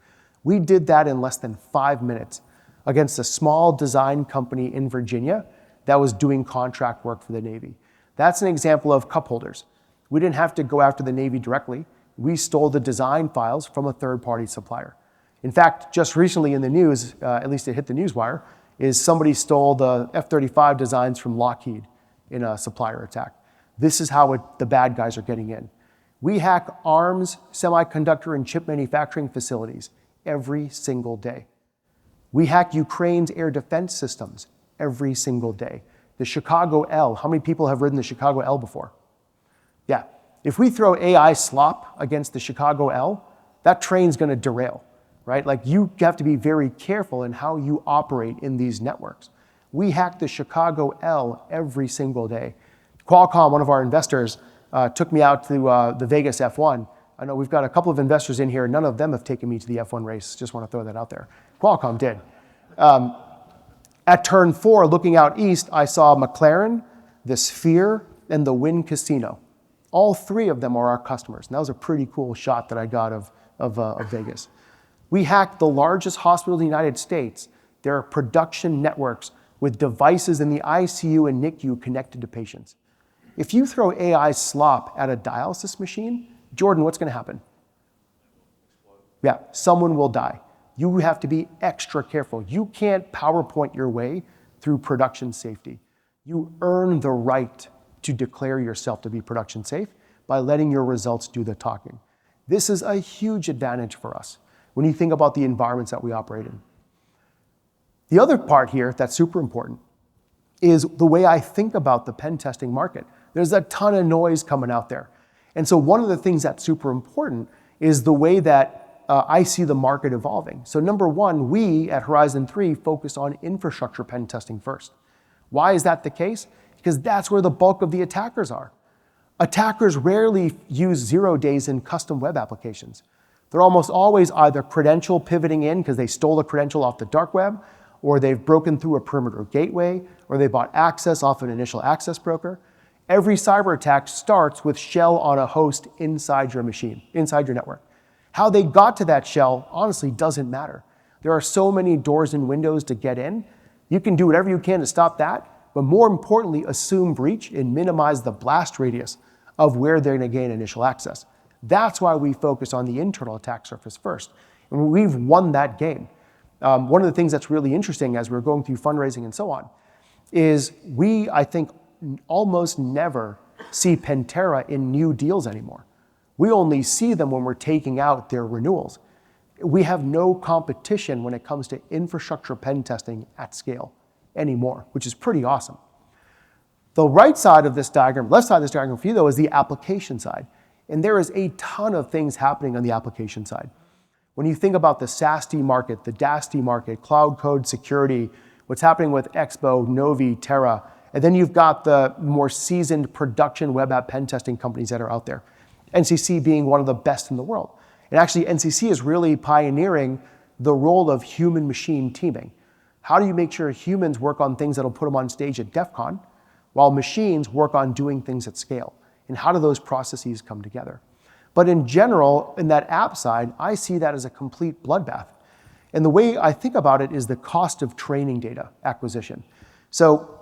We did that in less than 5 minutes against a small design company in Virginia that was doing contract work for the Navy. That's an example of cup holders. We didn't have to go after the Navy directly. We stole the design files from a third-party supplier. In fact, just recently in the news, at least it hit the newswire, is somebody stole the F-35 designs from Lockheed in a supplier attack. This is how the bad guys are getting in. We hack arms, semiconductor, and chip manufacturing facilities every single day. We hack Ukraine's air defense systems every single day. The Chicago L, how many people have ridden the Chicago L before? Yeah, if we throw AI slop against the Chicago L, that train's gonna derail, right? Like you have to be very careful in how you operate in these networks. We hack the Chicago L every single day. Qualcomm, one of our investors, took me out to the Vegas F1. I know we've got a couple of investors in here. None of them have taken me to the F1 race. Just want to throw that out there. Qualcomm did. At turn 4, looking out east, I saw McLaren, the Sphere, and the Wynn Casino. All 3 of them are our customers. And that was a pretty cool shot that I got of Vegas. We hacked the largest hospital in the United States. There are production networks with devices in the ICU and NICU connected to patients. If you throw AI slop at a dialysis machine, Jordan, what's going to happen? Yeah, someone will die. You have to be extra careful. You can't PowerPoint your way through production safety. You earn the right to declare yourself to be production safe by letting your results do the talking. This is a huge advantage for us when you think about the environments that we operate in. The other part here that's super important is the way I think about the pen testing market. There's a ton of noise coming out there. And so one of the things that's super important is the way that I see the market evolving. So number one, we at Horizon 3 focus on infrastructure pen testing first. Why is that the case? Because that's where the bulk of the attackers are. Attackers rarely use 0 days in custom web applications. They're almost always either credential pivoting in because they stole a credential off the dark web, or they've broken through a perimeter gateway, or they bought access off an initial access broker. Every cyber attack starts with shell on a host inside your machine, inside your network. How they got to that shell honestly doesn't matter. There are so many doors and windows to get in. You can do whatever you can to stop that, but more importantly, assume breach and minimize the blast radius of where they're going to gain initial access. That's why we focus on the internal attack surface first. And we've won that game. One of the things that's really interesting as we're going through fundraising and so on is we, I think, almost never see Pantera in new deals anymore. We only see them when we're taking out their renewals. We have no competition when it comes to infrastructure pen testing at scale anymore, which is pretty awesome. The right side of this diagram, left side of this diagram for you though, is the application side. And there is a ton of things happening on the application side. When you think about the SAST market, the DAST market, cloud code security, what's happening with Expo, Novi, Terra, and then you've got the more seasoned production web app pen testing companies that are out there. NCC being one of the best in the world. And actually, NCC is really pioneering the role of human-machine teaming. How do you make sure humans work on things that'll put them on stage at DEF CON, while machines work on doing things at scale? And how do those processes come together? But in general, in that app side, I see that as a complete bloodbath. And the way I think about it is the cost of training data acquisition. So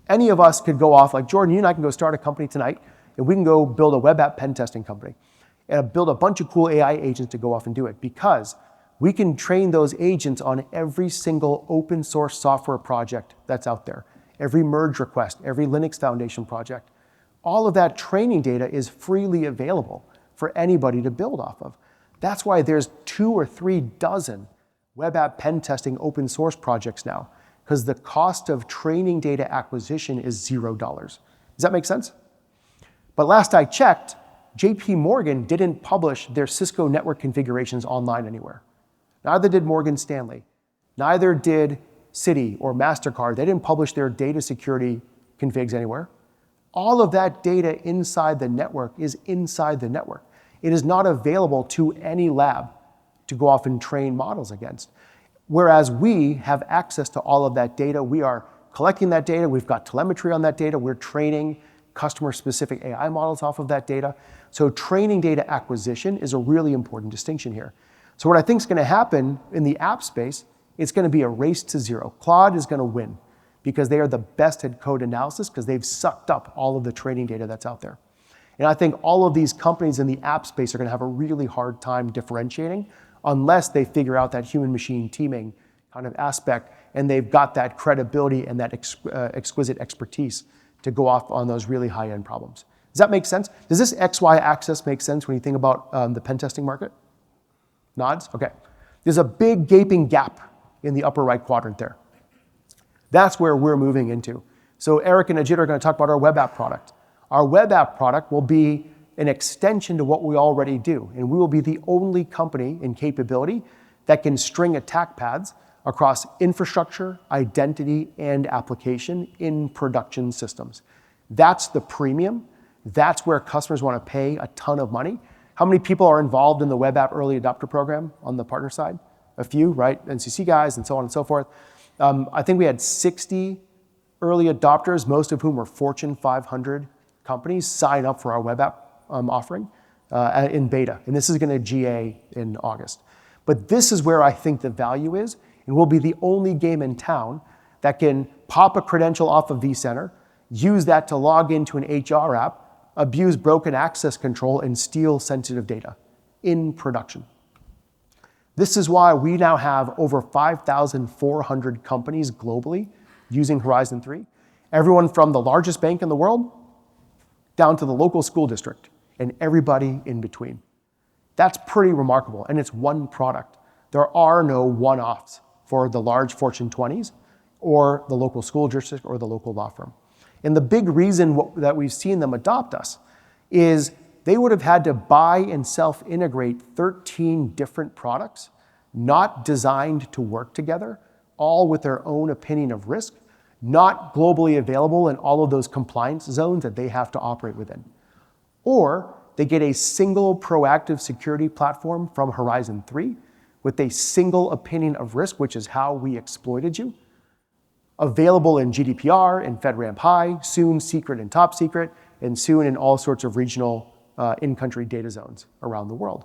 any of us could go off, like Jordan, you and I can go start a company tonight, and we can go build a web app pen testing company and build a bunch of cool AI agents to go off and do it, because we can train those agents on every single open source software project that's out there, every merge request, every Linux Foundation project. All of that training data is freely available for anybody to build off of. That's why there's 2 or 3 dozen web app pen testing open source projects now, because the cost of training data acquisition is $0. Does that make sense? But last I checked, JP Morgan didn't publish their Cisco network configurations online anywhere. Neither did Morgan Stanley. Neither did Citi or MasterCard. They didn't publish their data security configs anywhere. All of that data inside the network is inside the network. It is not available to any lab to go off and train models against. Whereas we have access to all of that data. We are collecting that data. We've got telemetry on that data. We're training customer-specific AI models off of that data. So training data acquisition is a really important distinction here. So what I think is going to happen in the app space, it's going to be a race to zero. Claude is going to win because they are the best at code analysis because they've sucked up all of the training data that's out there. And I think all of these companies in the app space are going to have a really hard time differentiating unless they figure out that human-machine teaming kind of aspect and they've got that credibility and that exquisite expertise to go off on those really high-end problems. Does that make sense? Does this XY axis make sense when you think about the pen testing market? Nods? Okay. There's a big gaping gap in the upper right quadrant there. That's where we're moving into. So Eric and Ajit are going to talk about our web app product. Our web app product will be an extension to what we already do, and we will be the only company in capability that can string attack paths across infrastructure, identity, and application in production systems. That's the premium. That's where customers want to pay a ton of money. How many people are involved in the web app early adopter program on the partner side? A few, right? NCC guys and so on and so forth. I think we had 60 early adopters, most of whom were Fortune 500 companies, sign up for our web app offering in beta. And this is going to GA in August. But this is where I think the value is, and we'll be the only game in town that can pop a credential off of vCenter, use that to log into an HR app, abuse broken access control, and steal sensitive data in production. This is why we now have over 5,400 companies globally using Horizon 3. Everyone from the largest bank in the world down to the local school district and everybody in between. That's pretty remarkable, and it's one product. There are no one-offs for the large Fortune 20s or the local school district or the local law firm. And the big reason that we've seen them adopt us is they would have had to buy and self-integrate 13 different products, not designed to work together, all with their own opinion of risk, not globally available in all of those compliance zones that they have to operate within. Or they get a single proactive security platform from Horizon 3 with a single opinion of risk, which is how we exploited you, available in GDPR and FedRAMP High, soon secret and top secret, and soon in all sorts of regional in-country data zones around the world.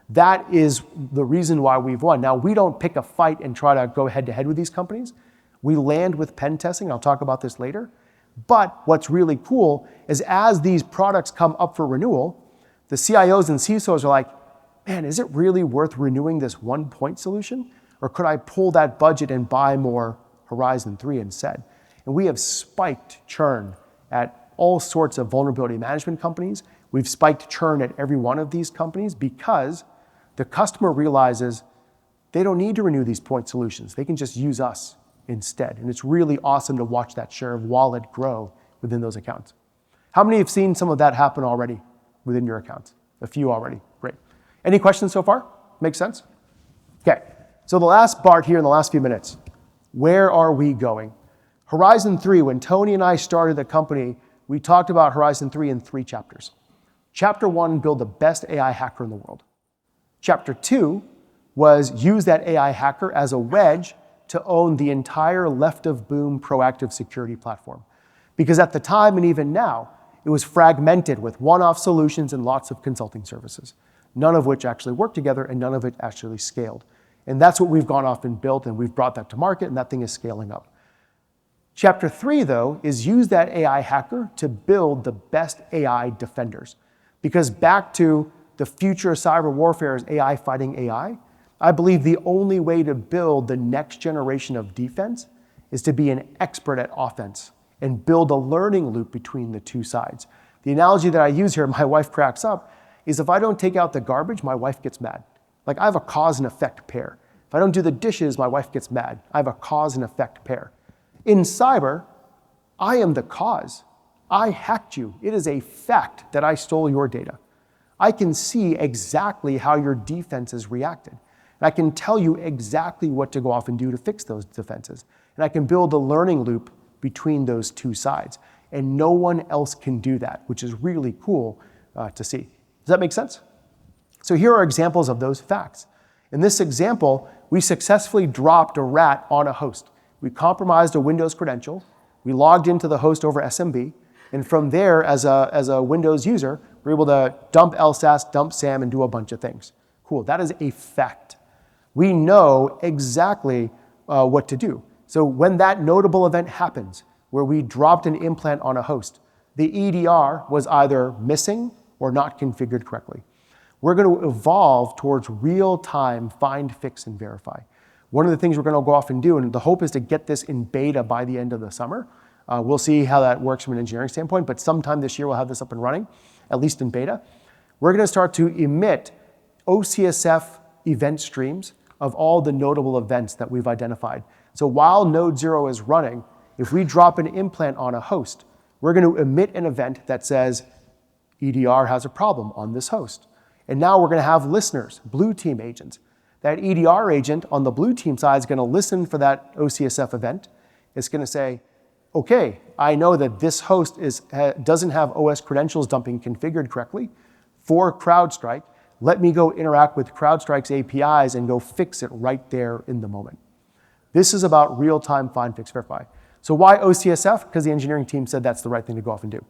That is the reason why we've won. Now, we don't pick a fight and try to go head-to-head with these companies. We land with pen testing, and I'll talk about this later. But what's really cool is as these products come up for renewal, the CIOs and CISOs are like, man, is it really worth renewing this one-point solution? Or could I pull that budget and buy more Horizon 3 instead? And we have spiked churn at all sorts of vulnerability management companies. We've spiked churn at every one of these companies because the customer realizes they don't need to renew these point solutions. They can just use us instead. And it's really awesome to watch that share of wallet grow within those accounts. How many have seen some of that happen already within your accounts? A few already. Great. Any questions so far? Make sense? Okay. So the last part here in the last few minutes. Where are we going? Horizon 3, when Tony and I started the company, we talked about Horizon 3 in 3 chapters. Chapter 1, build the best AI hacker in the world. Chapter 2 was use that AI hacker as a wedge to own the entire left-of-boom proactive security platform. Because at the time, and even now, it was fragmented with one-off solutions and lots of consulting services, none of which actually worked together and none of it actually scaled. And that's what we've gone off and built, and we've brought that to market, and that thing is scaling up. Chapter 3, though, is use that AI hacker to build the best AI defenders. Because back to the future of cyber warfare is AI fighting AI, I believe the only way to build the next generation of defense is to be an expert at offense and build a learning loop between the two sides. The analogy that I use here, my wife cracks up, is if I don't take out the garbage, my wife gets mad. Like I have a cause and effect pair. If I don't do the dishes, my wife gets mad. I have a cause and effect pair. In cyber, I am the cause. I hacked you. It is a fact that I stole your data. I can see exactly how your defenses reacted. And I can tell you exactly what to go off and do to fix those defenses. And I can build a learning loop between those two sides. And no one else can do that, which is really cool to see. Does that make sense? So here are examples of those facts. In this example, we successfully dropped a rat on a host. We compromised a Windows credential. We logged into the host over SMB. And from there, as a Windows user, we're able to dump LSAS, dump SAM, and do a bunch of things. Cool, that is a fact. We know exactly what to do. So when that notable event happens, where we dropped an implant on a host, the EDR was either missing or not configured correctly. We're going to evolve towards real-time find, fix, and verify. One of the things we're going to go off and do, and the hope is to get this in beta by the end of the summer. We'll see how that works from an engineering standpoint, but sometime this year we'll have this up and running, at least in beta. We're going to start to emit OCSF event streams of all the notable events that we've identified. So while Node 0 is running, if we drop an implant on a host, we're going to emit an event that says EDR has a problem on this host. And now we're going to have listeners, blue team agents, that EDR agent on the blue team side is going to listen for that OCSF event. It's going to say, okay, I know that this host doesn't have OS credentials dumping configured correctly for CrowdStrike. Let me go interact with CrowdStrike's APIs and go fix it right there in the moment. This is about real-time find, fix, verify. So why OCSF? Because the engineering team said that's the right thing to go off and do.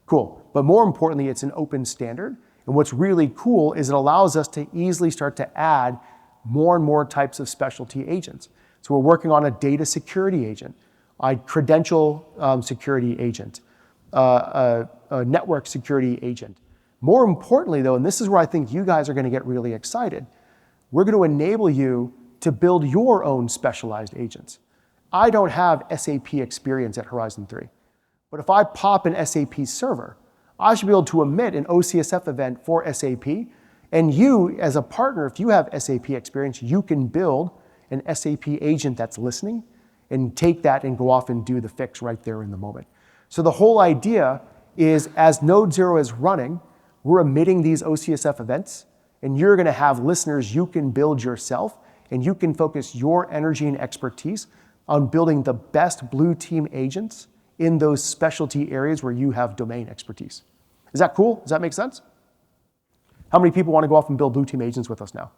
Cool. But more importantly, it's an open standard. And what's really cool is it allows us to easily start to add more and more types of specialty agents. So we're working on a data security agent, a credential security agent, a network security agent. More importantly, though, and this is where I think you guys are going to get really excited, we're going to enable you to build your own specialized agents. I don't have SAP experience at Horizon 3, but if I pop an SAP server, I should be able to emit an OCSF event for SAP, and you, as a partner, if you have SAP experience, you can build an SAP agent that's listening and take that and go off and do the fix right there in the moment. So the whole idea is as Node Zero is running, we're emitting these OCSF events, and you're going to have listeners you can build yourself, and you can focus your energy and expertise on building the best blue team agents in those specialty areas where you have domain expertise. Is that cool? Does that make sense? How many people want to go off and build blue team agents with us now?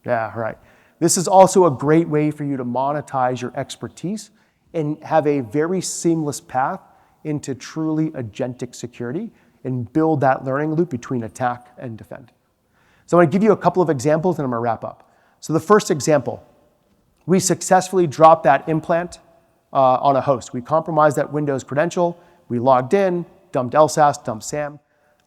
Yeah, all right. This is also a great way for you to monetize your expertise and have a very seamless path into truly agentic security and build that learning loop between attack and defend. So I'm going to give you a couple of examples and I'm going to wrap up. So the first example, we successfully dropped that implant on a host. We compromised that Windows credential. We logged in, dumped LSAS, dumped SAM.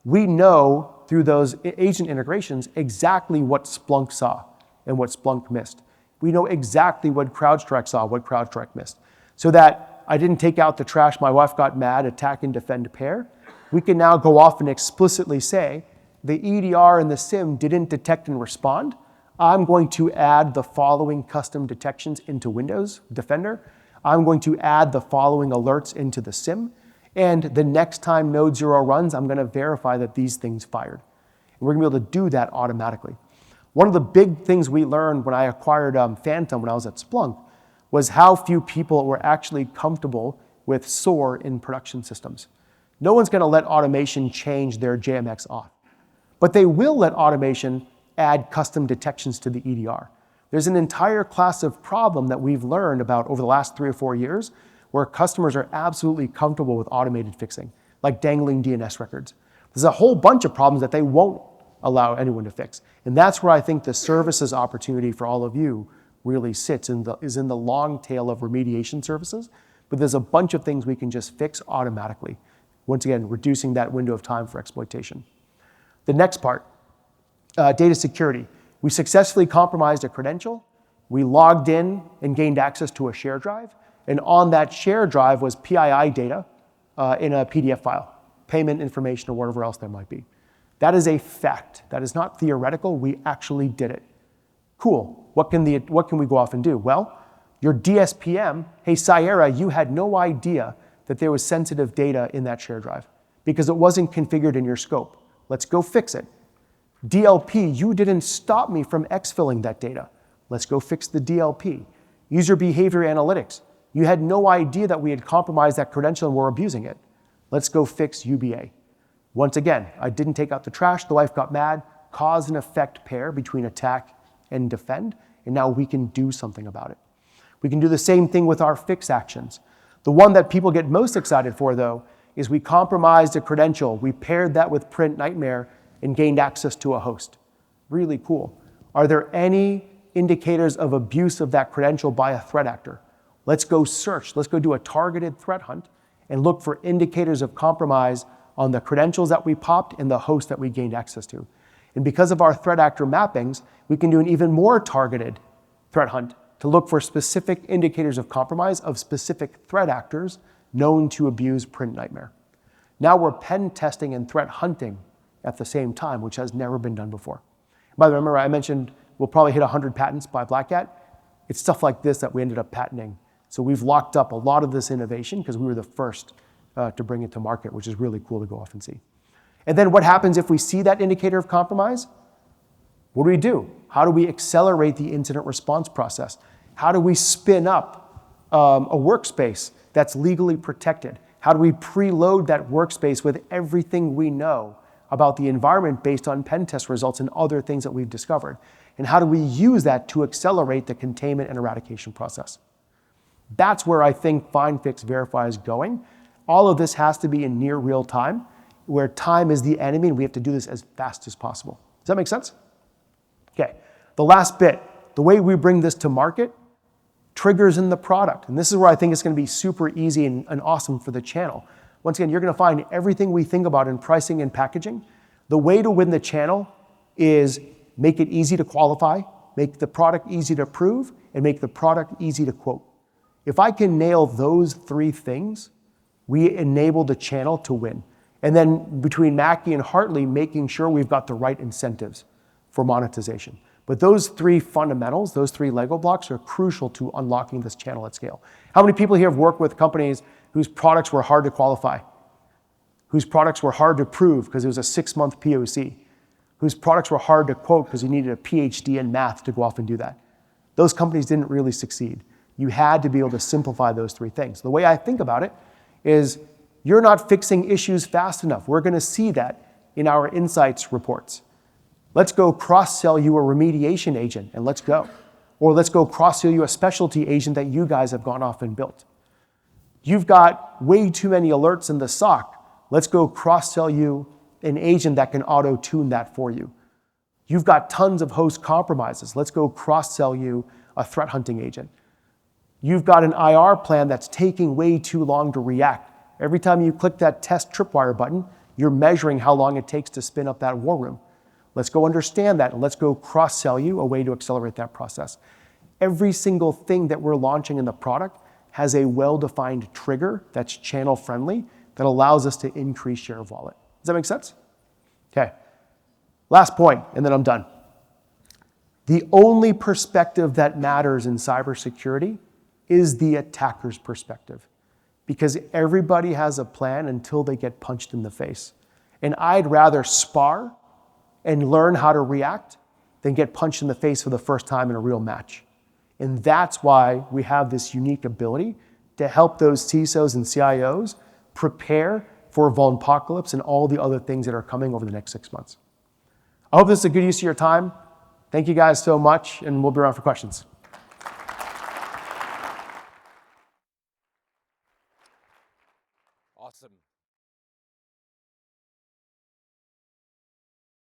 We know through those agent integrations exactly what Splunk saw and what Splunk missed. We know exactly what CrowdStrike saw, what CrowdStrike missed. So that I didn't take out the trash, my wife got mad, attack and defend pair. We can now go off and explicitly say, the EDR and the SIM didn't detect and respond. I'm going to add the following custom detections into Windows Defender. I'm going to add the following alerts into the SIM. And the next time Node Zero runs, I'm going to verify that these things fired. And we're going to be able to do that automatically. One of the big things we learned when I acquired Phantom when I was at Splunk was how few people were actually comfortable with SOAR in production systems. No one's going to let automation change their JMX off. But they will let automation add custom detections to the EDR. There's an entire class of problem that we've learned about over the last 3 or 4 years where customers are absolutely comfortable with automated fixing, like dangling DNS records. There's a whole bunch of problems that they won't allow anyone to fix. And that's where I think the services opportunity for all of you really sits, is in the long tail of remediation services. But there's a bunch of things we can just fix automatically. Once again, reducing that window of time for exploitation. The next part, data security. We successfully compromised a credential. We logged in and gained access to a share drive. And on that share drive was PII data in a PDF file, payment information or whatever else there might be. That is a fact. That is not theoretical. We actually did it. Cool. What can we go off and do? Well, your DSPM, hey, Sierra, you had no idea that there was sensitive data in that share drive because it wasn't configured in your scope. Let's go fix it. DLP, you didn't stop me from exfilling that data. Let's go fix the DLP. User behavior analytics. You had no idea that we had compromised that credential and were abusing it. Let's go fix UBA. Once again, I didn't take out the trash, the wife got mad, cause and effect pair between attack and defend, and now we can do something about it. We can do the same thing with our fix actions. The one that people get most excited for, though, is we compromised a credential, we paired that with print nightmare, and gained access to a host. Really cool. Are there any indicators of abuse of that credential by a threat actor? Let's go search. Let's go do a targeted threat hunt and look for indicators of compromise on the credentials that we popped and the host that we gained access to. And because of our threat actor mappings, we can do an even more targeted threat hunt to look for specific indicators of compromise of specific threat actors known to abuse print nightmare. Now we're pen testing and threat hunting at the same time, which has never been done before. By the way, remember I mentioned we'll probably hit 100 patents by Black Hat. It's stuff like this that we ended up patenting. So we've locked up a lot of this innovation because we were the first to bring it to market, which is really cool to go off and see. And then what happens if we see that indicator of compromise? What do? How do we accelerate the incident response process? How do we spin up a workspace that's legally protected? How do we preload that workspace with everything we know about the environment based on pen test results and other things that we've discovered? And how do we use that to accelerate the containment and eradication process? That's where I think Find, Fix, Verify is going. All of this has to be in near real time, where time is the enemy and we have to do this as fast as possible. Does that make sense? Okay, the last bit, the way we bring this to market, triggers in the product. And this is where I think it's going to be super easy and awesome for the channel. Once again, you're going to find everything we think about in pricing and packaging. The way to win the channel is make it easy to qualify, make the product easy to prove, and make the product easy to quote. If I can nail those three things, we enable the channel to win. And then between Mackie and Hartley, making sure we've got the right incentives for monetization. But those three fundamentals, those three Lego blocks are crucial to unlocking this channel at scale. How many people here have worked with companies whose products were hard to qualify, whose products were hard to prove because it was a 6-month POC, whose products were hard to quote because you needed a PhD in math to go off and do that? Those companies didn't really succeed. You had to be able to simplify those three things. The way I think about it is you're not fixing issues fast enough. We're going to see that in our insights reports. Let's go cross-sell you a remediation agent and let's go. Or let's go cross-sell you a specialty agent that you guys have gone off and built. You've got way too many alerts in the SOC. Let's go cross-sell you an agent that can auto-tune that for you. You've got tons of host compromises. Let's go cross-sell you a threat hunting agent. You've got an IR plan that's taking way too long to react. Every time you click that test tripwire button, you're measuring how long it takes to spin up that war room. Let's go understand that and let's go cross-sell you a way to accelerate that process. Every single thing that we're launching in the product has a well-defined trigger that's channel-friendly that allows us to increase share of wallet. Does that make sense? Okay. Last point, and then I'm done. The only perspective that matters in cybersecurity is the attacker's perspective, because everybody has a plan until they get punched in the face. And I'd rather spar and learn how to react than get punched in the face for the first time in a real match. And that's why we have this unique ability to help those CISOs and CIOs prepare for vulnerability and all the other things that are coming over the next 6 months. I hope this is a good use of your time. Thank you guys so much, and we'll be around for questions.